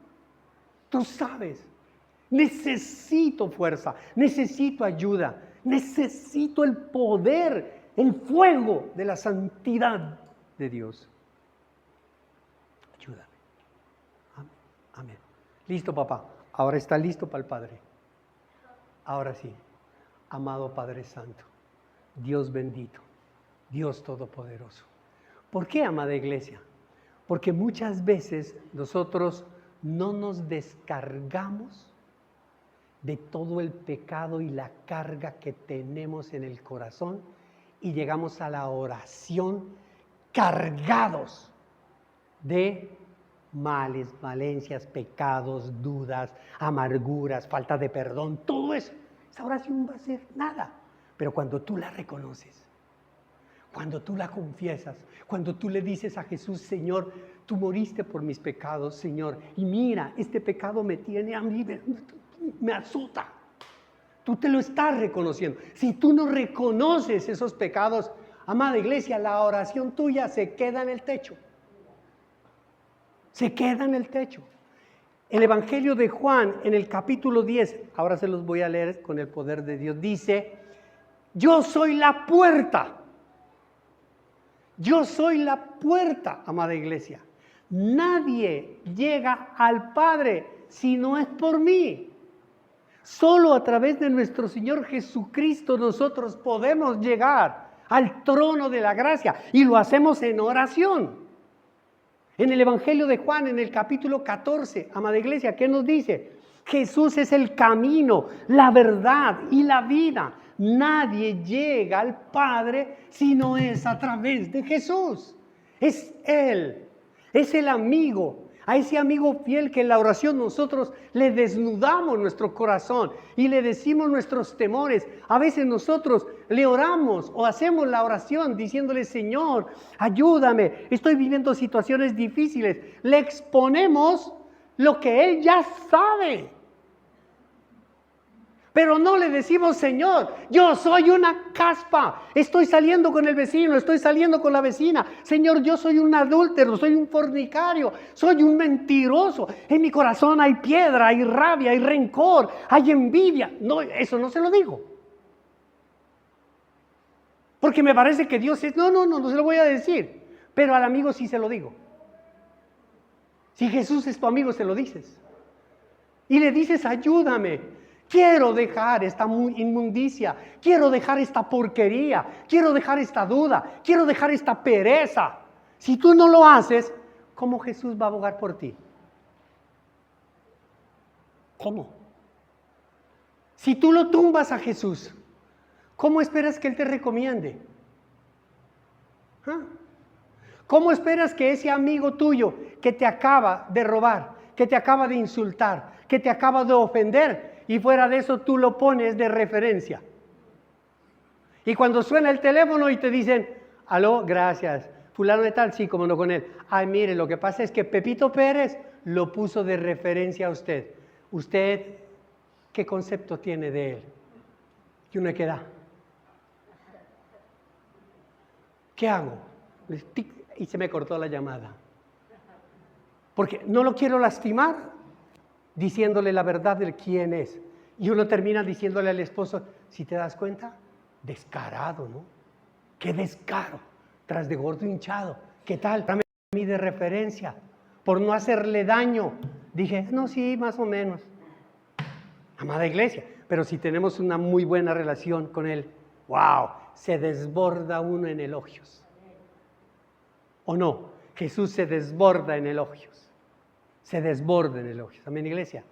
Speaker 1: Tú sabes, necesito fuerza, necesito ayuda, necesito el poder, el fuego de la santidad de Dios. Ayúdame. Amén. Amén. Listo, papá. Ahora está listo para el Padre. Ahora sí, amado Padre Santo, Dios bendito, Dios todopoderoso. ¿Por qué, amada iglesia? Porque muchas veces nosotros no nos descargamos de todo el pecado y la carga que tenemos en el corazón y llegamos a la oración cargados de males, valencias, pecados, dudas, amarguras, falta de perdón, todo eso. Esa oración va a ser nada. Pero cuando tú la reconoces, Cuando tú la confiesas, cuando tú le dices a Jesús, Señor, tú moriste por mis pecados, Señor, y mira, este pecado me tiene a mí, me azota. Tú te lo estás reconociendo. Si tú no reconoces esos pecados, amada iglesia, la oración tuya se queda en el techo. Se queda en el techo. El Evangelio de Juan, en el capítulo 10, ahora se los voy a leer con el poder de Dios, dice, yo soy la puerta. Yo soy la puerta, amada iglesia. Nadie llega al Padre si no es por mí. Solo a través de nuestro Señor Jesucristo nosotros podemos llegar al trono de la gracia y lo hacemos en oración. En el Evangelio de Juan, en el capítulo 14, amada iglesia, ¿qué nos dice? Jesús es el camino, la verdad y la vida. Nadie llega al Padre si no es a través de Jesús. Es Él, es el amigo. A ese amigo fiel que en la oración nosotros le desnudamos nuestro corazón y le decimos nuestros temores. A veces nosotros le oramos o hacemos la oración diciéndole, Señor, ayúdame, estoy viviendo situaciones difíciles. Le exponemos lo que Él ya sabe. Pero no le decimos, Señor, yo soy una caspa, estoy saliendo con el vecino, estoy saliendo con la vecina. Señor, yo soy un adúltero, soy un fornicario, soy un mentiroso. En mi corazón hay piedra, hay rabia, hay rencor, hay envidia. No, eso no se lo digo. Porque me parece que Dios es, no se lo voy a decir. Pero al amigo sí se lo digo. Si Jesús es tu amigo, se lo dices. Y le dices, ayúdame. Quiero dejar esta inmundicia, quiero dejar esta porquería, quiero dejar esta duda, quiero dejar esta pereza. Si tú no lo haces, ¿cómo Jesús va a abogar por ti? ¿Cómo? Si tú lo tumbas a Jesús, ¿cómo esperas que Él te recomiende? ¿Cómo esperas que ese amigo tuyo que te acaba de robar, que te acaba de insultar, que te acaba de ofender, y fuera de eso tú lo pones de referencia? Y cuando suena el teléfono y te dicen, aló, gracias, fulano de tal, sí, como no con él. Ay, mire, lo que pasa es que Pepito Pérez lo puso de referencia a usted. ¿Usted qué concepto tiene de él? Y uno queda, ¿qué hago? Y se me cortó la llamada. Porque no lo quiero lastimar diciéndole la verdad de quién es. Y uno termina diciéndole al esposo, si te das cuenta, descarado, ¿no? ¡Qué descaro! Tras de gordo hinchado. ¿Qué tal? Dame a mí de referencia. Por no hacerle daño. Dije, no, sí, más o menos. Amada iglesia. Pero si tenemos una muy buena relación con él, ¡wow! Se desborda uno en elogios. ¿O no? Jesús se desborda en elogios. Se desborda en elogios. Amén, iglesia.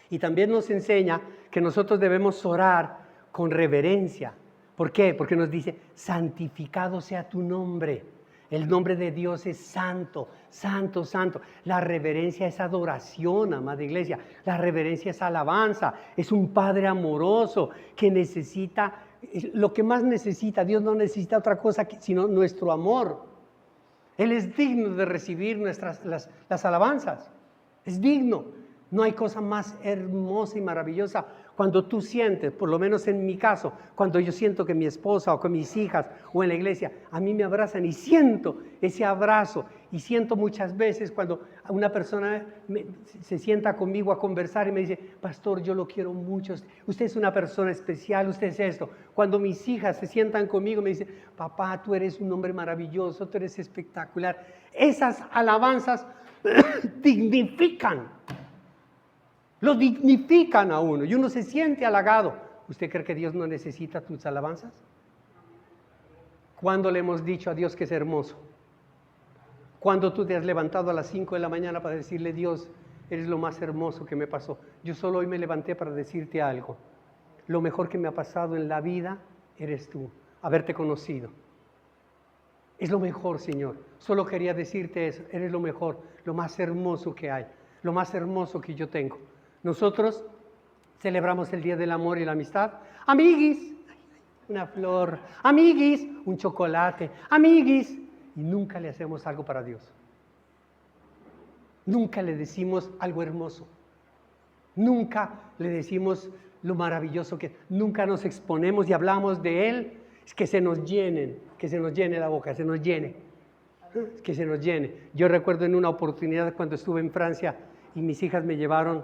Speaker 1: Y también nos enseña que nosotros debemos orar con reverencia. ¿Por qué? Porque nos dice, santificado sea tu nombre. El nombre de Dios es santo, santo, santo. La reverencia es adoración, amada iglesia. La reverencia es alabanza. Es un Padre amoroso que necesita, lo que más necesita, Dios no necesita otra cosa sino nuestro amor. Él es digno de recibir las alabanzas. Es digno. No hay cosa más hermosa y maravillosa cuando tú sientes, por lo menos en mi caso, cuando yo siento que mi esposa o con mis hijas o en la iglesia, a mí me abrazan y siento ese abrazo. Y siento muchas veces cuando una persona se sienta conmigo a conversar y me dice, pastor, yo lo quiero mucho, usted es una persona especial, usted es esto. Cuando mis hijas se sientan conmigo me dicen, papá, tú eres un hombre maravilloso, tú eres espectacular. Esas alabanzas dignifican. Lo dignifican a uno y uno se siente halagado. ¿Usted cree que Dios no necesita tus alabanzas? ¿Cuándo le hemos dicho a Dios que es hermoso? ¿Cuándo tú te has levantado a las 5 de la mañana para decirle, Dios, eres lo más hermoso que me pasó? Yo solo hoy me levanté para decirte algo. Lo mejor que me ha pasado en la vida eres tú, haberte conocido. Es lo mejor, Señor. Solo quería decirte eso. Eres lo mejor, lo más hermoso que hay, lo más hermoso que yo tengo. Nosotros celebramos el Día del Amor y la Amistad. Amiguis, una flor, amiguis, un chocolate, amiguis, y nunca le hacemos algo para Dios. Nunca le decimos algo hermoso. Nunca le decimos lo maravilloso que, nunca nos exponemos y hablamos de Él, es que se nos llene la boca, se nos llene, que se nos llene. Yo recuerdo en una oportunidad cuando estuve en Francia y mis hijas me llevaron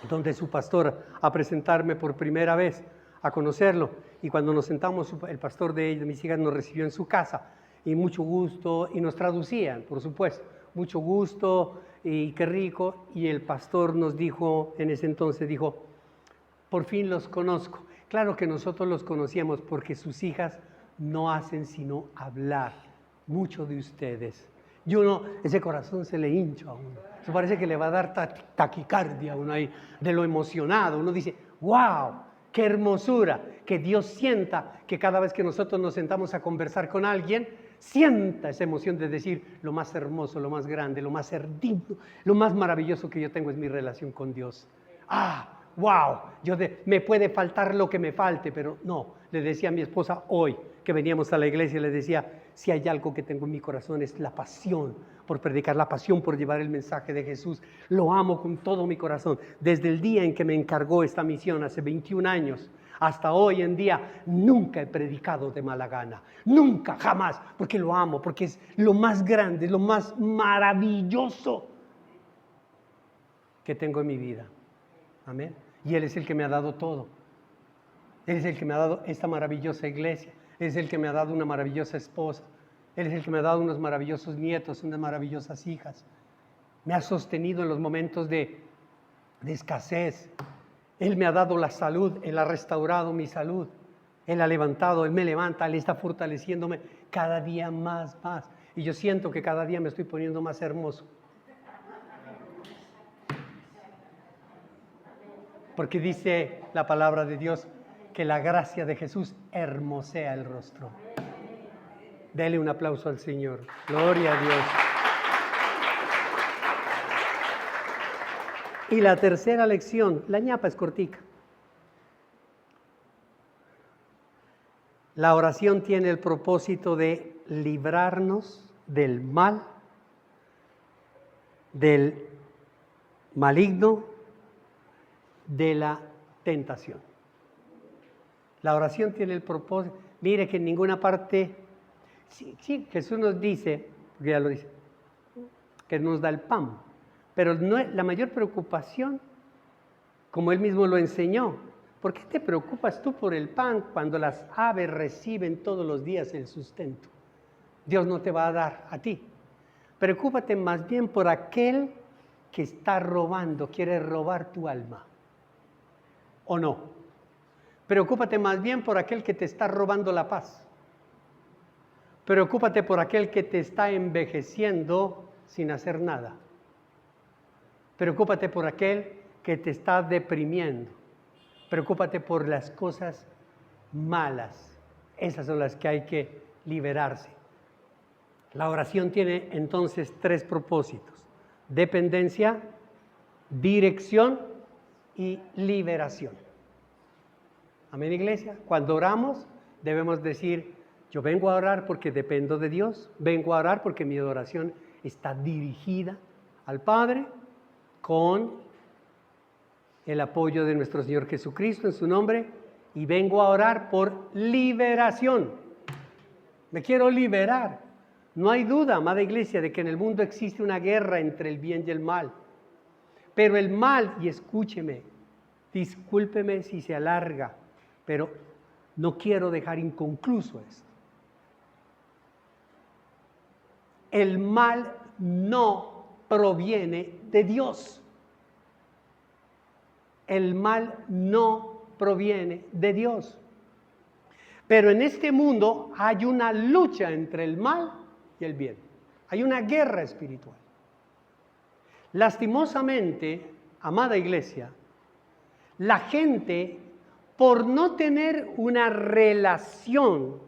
Speaker 1: donde su pastor a presentarme por primera vez, a conocerlo, y cuando nos sentamos, el pastor de ellas, mis hijas, nos recibió en su casa, y mucho gusto, y nos traducían, por supuesto, mucho gusto, y qué rico, y el pastor nos dijo, en ese entonces dijo, por fin los conozco. Claro que nosotros los conocíamos porque sus hijas no hacen sino hablar mucho de ustedes. Y uno, ese corazón se le hincha a uno. Eso parece que le va a dar taquicardia a uno ahí, de lo emocionado. Uno dice, wow, qué hermosura, que Dios sienta que cada vez que nosotros nos sentamos a conversar con alguien, sienta esa emoción de decir, lo más hermoso, lo más grande, lo más digno, lo más maravilloso que yo tengo es mi relación con Dios. Wow, me puede faltar lo que me falte, pero no, le decía a mi esposa hoy que veníamos a la iglesia, le decía, si hay algo que tengo en mi corazón es la pasión por predicar, la pasión por llevar el mensaje de Jesús. Lo amo con todo mi corazón. Desde el día en que me encargó esta misión, hace 21 años, hasta hoy en día, nunca he predicado de mala gana. Nunca, jamás, porque lo amo, porque es lo más grande, lo más maravilloso que tengo en mi vida. Amén. Y Él es el que me ha dado todo. Él es el que me ha dado esta maravillosa iglesia. Él es el que me ha dado una maravillosa esposa. Él es el que me ha dado unos maravillosos nietos, unas maravillosas hijas. Me ha sostenido en los momentos de escasez. Él me ha dado la salud. Él ha restaurado mi salud. Él ha levantado, Él me levanta, Él está fortaleciéndome cada día más. Y yo siento que cada día me estoy poniendo más hermoso. Porque dice la palabra de Dios que la gracia de Jesús hermosea el rostro. Dele un aplauso al Señor. Gloria a Dios. Y la tercera lección, la ñapa es cortica. La oración tiene el propósito de librarnos del mal, del maligno, de la tentación. La oración tiene el propósito, mire que en ninguna parte, sí, Jesús nos dice, porque ya lo dice, que nos da el pan, pero no es la mayor preocupación, como Él mismo lo enseñó. ¿Por qué te preocupas tú por el pan cuando las aves reciben todos los días el sustento? Dios no te va a dar a ti. Preocúpate más bien por aquel que está robando, quiere robar tu alma. ¿O no? Preocúpate más bien por aquel que te está robando la paz. Preocúpate por aquel que te está envejeciendo sin hacer nada. Preocúpate por aquel que te está deprimiendo. Preocúpate por las cosas malas. Esas son las que hay que liberarse. La oración tiene entonces 3 propósitos: dependencia, dirección y liberación. Amén, iglesia. Cuando oramos debemos decir, yo vengo a orar porque dependo de Dios, vengo a orar porque mi adoración está dirigida al Padre con el apoyo de nuestro Señor Jesucristo en su nombre, y vengo a orar por liberación. Me quiero liberar. No hay duda, amada iglesia, de que en el mundo existe una guerra entre el bien y el mal. Pero el mal, y escúcheme, discúlpeme si se alarga, pero no quiero dejar inconcluso esto. El mal no proviene de Dios. El mal no proviene de Dios. Pero en este mundo hay una lucha entre el mal y el bien. Hay una guerra espiritual. Lastimosamente, amada iglesia, la gente, por no tener una relación,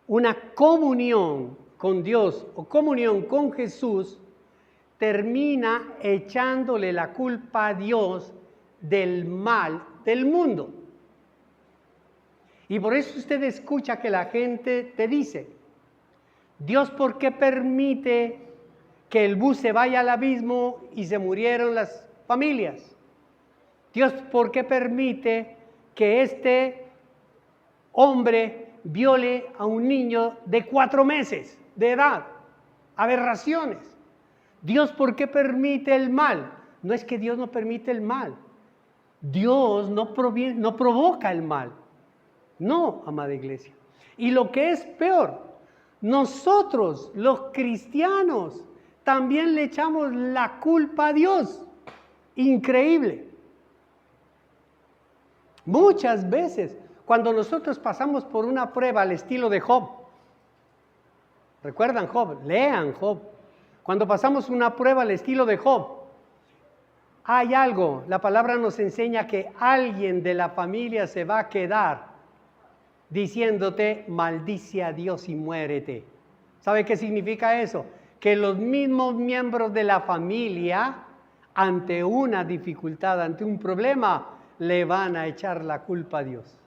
Speaker 1: una comunión con Dios o comunión con Jesús, termina echándole la culpa a Dios del mal del mundo. Y por eso usted escucha que la gente te dice, Dios, ¿por qué permite que el bus se vaya al abismo y se murieron las familias? Dios, ¿por qué permite que este hombre viole a un niño de 4 meses de edad? Aberraciones. Dios, ¿por qué permite el mal? No es que Dios no permite el mal. Dios no provoca el mal. No, amada iglesia. Y lo que es peor, nosotros, los cristianos, también le echamos la culpa a Dios. Increíble. Muchas veces, cuando nosotros pasamos por una prueba al estilo de Job, ¿recuerdan Job? Lean Job. Cuando pasamos una prueba al estilo de Job, hay algo, la palabra nos enseña que alguien de la familia se va a quedar diciéndote, maldice a Dios y muérete. ¿Sabe qué significa eso? Que los mismos miembros de la familia, ante una dificultad, ante un problema, le van a echar la culpa a Dios.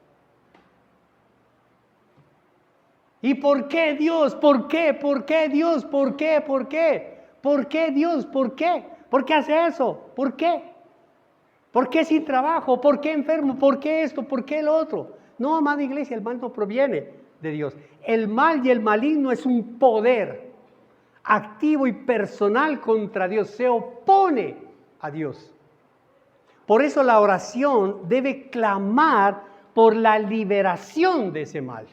Speaker 1: ¿Y por qué Dios? ¿Por qué? ¿Por qué Dios? ¿Por qué? ¿Por qué? ¿Por qué Dios? ¿Por qué? ¿Por qué hace eso? ¿Por qué? ¿Por qué sin trabajo? ¿Por qué enfermo? ¿Por qué esto? ¿Por qué el otro? No, amada iglesia, el mal no proviene de Dios. El mal y el maligno es un poder activo y personal contra Dios. Se opone a Dios. Por eso la oración debe clamar por la liberación de ese mal.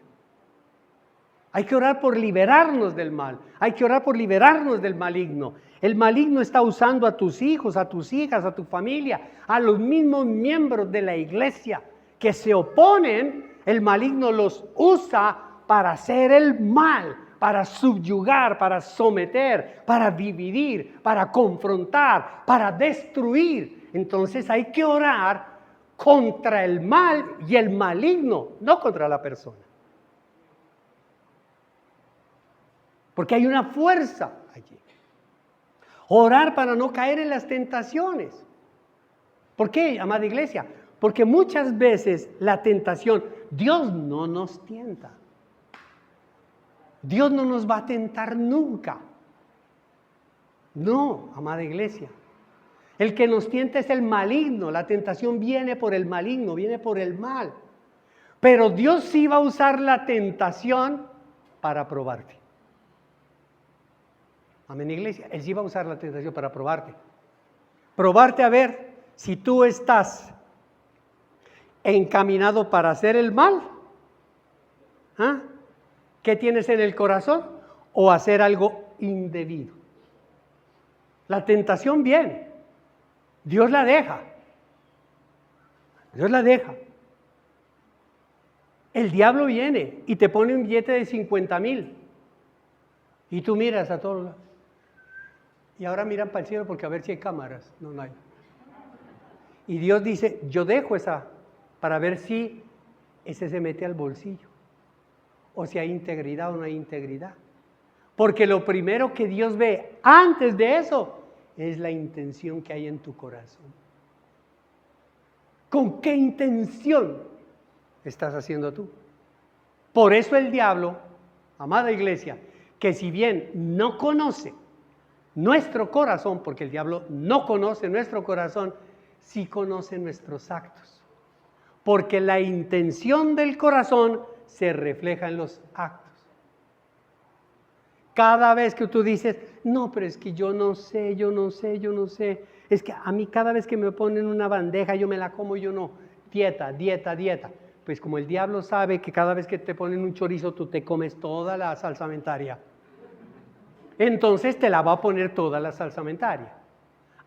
Speaker 1: Hay que orar por liberarnos del mal. Hay que orar por liberarnos del maligno. El maligno está usando a tus hijos, a tus hijas, a tu familia, a los mismos miembros de la iglesia que se oponen. El maligno los usa para hacer el mal, para subyugar, para someter, para dividir, para confrontar, para destruir. Entonces hay que orar contra el mal y el maligno, no contra la persona. Porque hay una fuerza allí. Orar para no caer en las tentaciones. ¿Por qué, amada iglesia? Porque muchas veces la tentación, Dios no nos tienta. Dios no nos va a tentar nunca. No, amada iglesia. El que nos tienta es el maligno. La tentación viene por el maligno, viene por el mal. Pero Dios sí va a usar la tentación para probarte. Amén, iglesia. Él sí va a usar la tentación para probarte. Probarte a ver si tú estás encaminado para hacer el mal. ¿Ah? ¿Qué tienes en el corazón? O hacer algo indebido. La tentación viene. Dios la deja. Dios la deja. El diablo viene y te pone un billete de 50,000. Y tú miras a todos lados. Y ahora miran para el cielo porque a ver si hay cámaras. No, no hay. Y Dios dice, yo dejo esa para ver si ese se mete al bolsillo. O si hay integridad o no hay integridad. Porque lo primero que Dios ve antes de eso es la intención que hay en tu corazón. ¿Con qué intención estás haciendo tú? Por eso el diablo, amada iglesia, que si bien no conoce nuestro corazón, porque el diablo no conoce nuestro corazón, sí conoce nuestros actos. Porque la intención del corazón se refleja en los actos. Cada vez que tú dices, no, pero es que yo no sé, es que a mí cada vez que me ponen una bandeja yo me la como, yo no, dieta. Pues como el diablo sabe que cada vez que te ponen un chorizo tú te comes toda la salsamentaria, entonces te la va a poner toda la salsamentaria.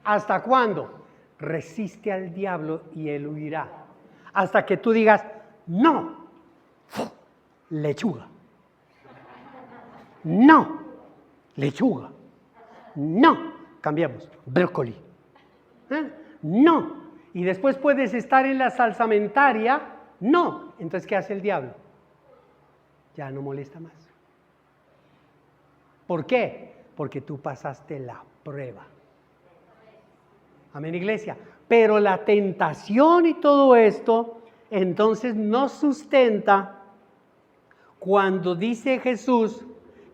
Speaker 1: ¿Hasta cuándo? Resiste al diablo y él huirá. Hasta que tú digas, no, lechuga. No, lechuga. No, cambiamos, brócoli. No. Y después puedes estar en la salsamentaria. No. Entonces, ¿qué hace el diablo? Ya no molesta más. ¿Por qué? Porque tú pasaste la prueba. Amén, iglesia. Pero la tentación y todo esto entonces nos sustenta cuando dice Jesús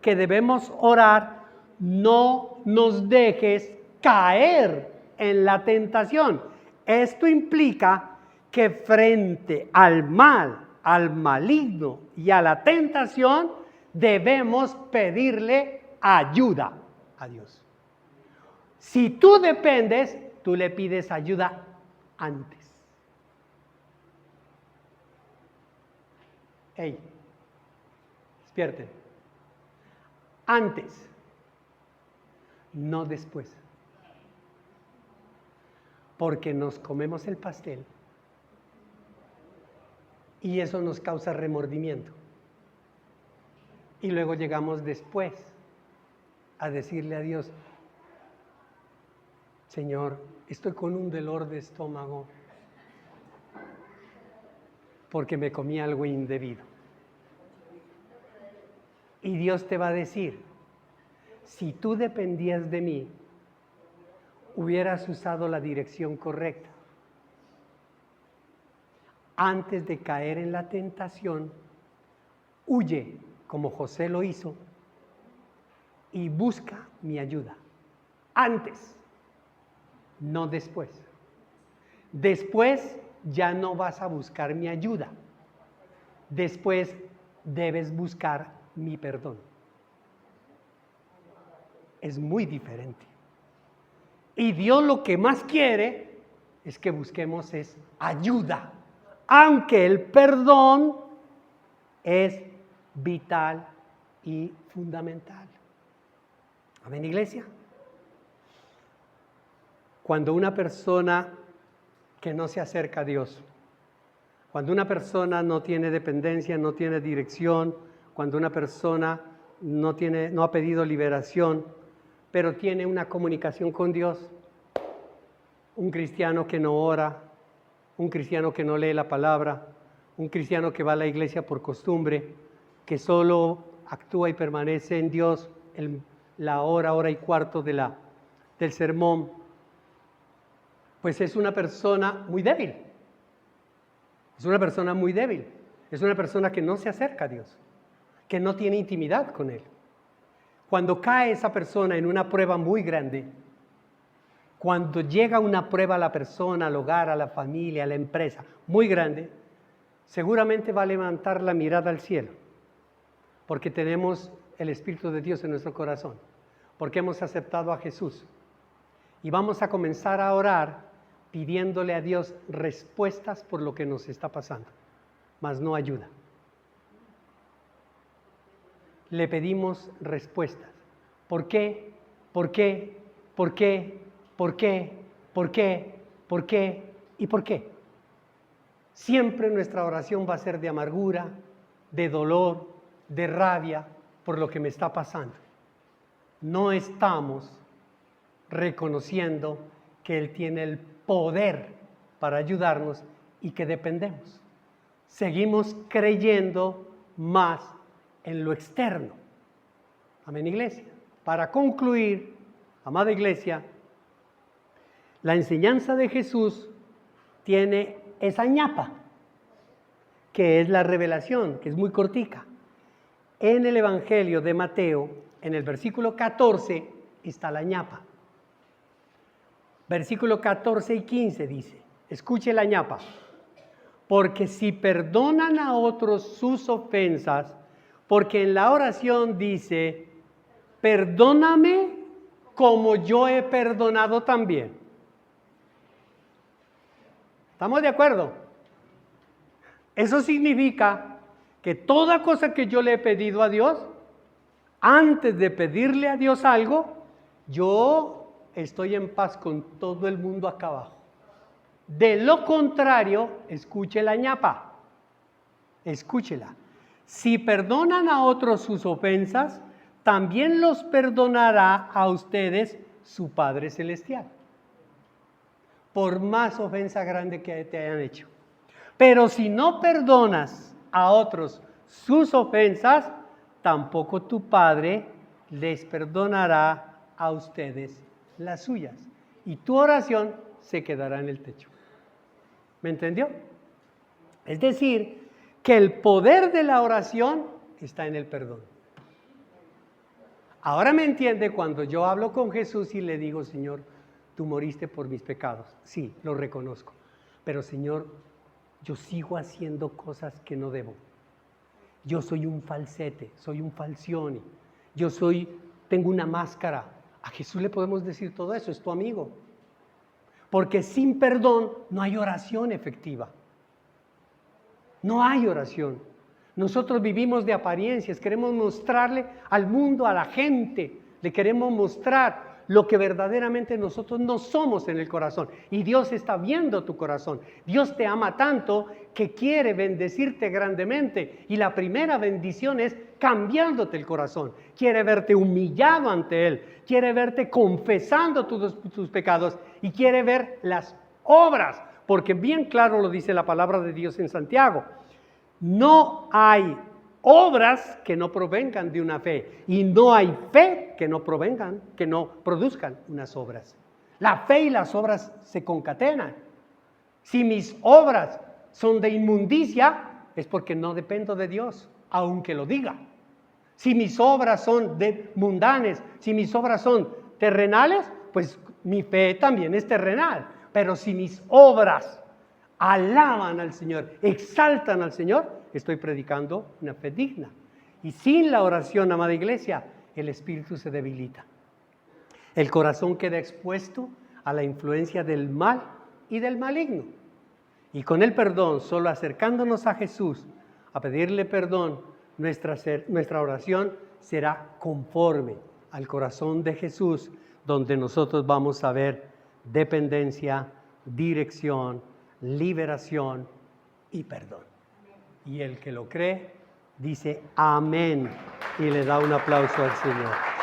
Speaker 1: que debemos orar, no nos dejes caer en la tentación. Esto implica que frente al mal, al maligno y a la tentación, debemos pedirle ayuda a Dios. Si tú dependes, tú le pides ayuda antes. Hey, despierten. Antes, no después. Porque nos comemos el pastel y eso nos causa remordimiento. Y luego llegamos después a decirle a Dios, Señor, estoy con un dolor de estómago porque me comí algo indebido. Y Dios te va a decir, si tú dependías de mí, hubieras usado la dirección correcta. Antes de caer en la tentación, huye como José lo hizo y busca mi ayuda. Antes, no después. Después ya no vas a buscar mi ayuda. Después debes buscar mi perdón. Es muy diferente. Y Dios lo que más quiere es que busquemos ayuda, aunque el perdón es vital y fundamental. Amén, iglesia. Cuando una persona que no se acerca a Dios, cuando una persona no tiene dependencia, no tiene dirección, cuando una persona no ha pedido liberación, pero tiene una comunicación con Dios, un cristiano que no ora, un cristiano que no lee la palabra, un cristiano que va a la iglesia por costumbre, que solo actúa y permanece en Dios la hora y cuarto del sermón, pues es una persona muy débil. Es una persona muy débil. Es una persona que no se acerca a Dios, que no tiene intimidad con Él. Cuando cae esa persona en una prueba muy grande, cuando llega una prueba a la persona, al hogar, a la familia, a la empresa, muy grande, seguramente va a levantar la mirada al cielo, porque tenemos el Espíritu de Dios en nuestro corazón, porque hemos aceptado a Jesús. Y vamos a comenzar a orar pidiéndole a Dios respuestas por lo que nos está pasando, mas no ayuda. Le pedimos respuestas. ¿Por qué? ¿Por qué? ¿Por qué? ¿Por qué? ¿Por qué? ¿Por qué? ¿Y por qué? Siempre nuestra oración va a ser de amargura, de dolor, de rabia por lo que me está pasando. No estamos reconociendo que Él tiene el poder para ayudarnos y que dependemos. Seguimos creyendo más en lo externo. Amén, iglesia. Para concluir, amada iglesia, la enseñanza de Jesús tiene esa ñapa, que es la revelación, que es muy cortica. En el Evangelio de Mateo, en el versículo 14, está la ñapa. Versículo 14 y 15 dice, escuche la ñapa, porque si perdonan a otros sus ofensas, porque en la oración dice, perdóname como yo he perdonado también. ¿Estamos de acuerdo? Eso significa que toda cosa que yo le he pedido a Dios, antes de pedirle a Dios algo, yo estoy en paz con todo el mundo acá abajo. De lo contrario, escuche la ñapa, escúchela. Si perdonan a otros sus ofensas, también los perdonará a ustedes su Padre Celestial, por más ofensa grande que te hayan hecho. Pero si no perdonas a otros sus ofensas, tampoco tu Padre les perdonará a ustedes las suyas. Y tu oración se quedará en el techo. ¿Me entendió? Es decir, que el poder de la oración está en el perdón. Ahora me entiende cuando yo hablo con Jesús y le digo, Señor, tú moriste por mis pecados. Sí, lo reconozco. Pero Señor, yo sigo haciendo cosas que no debo. Yo soy un falsete, soy un falcione. Tengo una máscara. A Jesús le podemos decir todo eso, es tu amigo. Porque sin perdón no hay oración efectiva. No hay oración. Nosotros vivimos de apariencias, queremos mostrarle al mundo, a la gente, le queremos mostrar lo que verdaderamente nosotros no somos en el corazón. Y Dios está viendo tu corazón. Dios te ama tanto que quiere bendecirte grandemente. Y la primera bendición es cambiándote el corazón. Quiere verte humillado ante Él. Quiere verte confesando tus pecados. Y quiere ver las obras. Porque bien claro lo dice la palabra de Dios en Santiago. No hay obras que no provengan de una fe, y no hay fe que no produzcan unas obras. La fe y las obras se concatenan. Si mis obras son de inmundicia, es porque no dependo de Dios, aunque lo diga. Si mis obras son mundanas, si mis obras son terrenales, pues mi fe también es terrenal. Pero si mis obras alaban al Señor, exaltan al Señor, estoy predicando una fe digna. Y sin la oración, amada iglesia, el espíritu se debilita. El corazón queda expuesto a la influencia del mal y del maligno. Y con el perdón, solo acercándonos a Jesús, a pedirle perdón, nuestra oración será conforme al corazón de Jesús, donde nosotros vamos a ver dependencia, dirección, liberación y perdón. Y el que lo cree dice amén y le da un aplauso al Señor.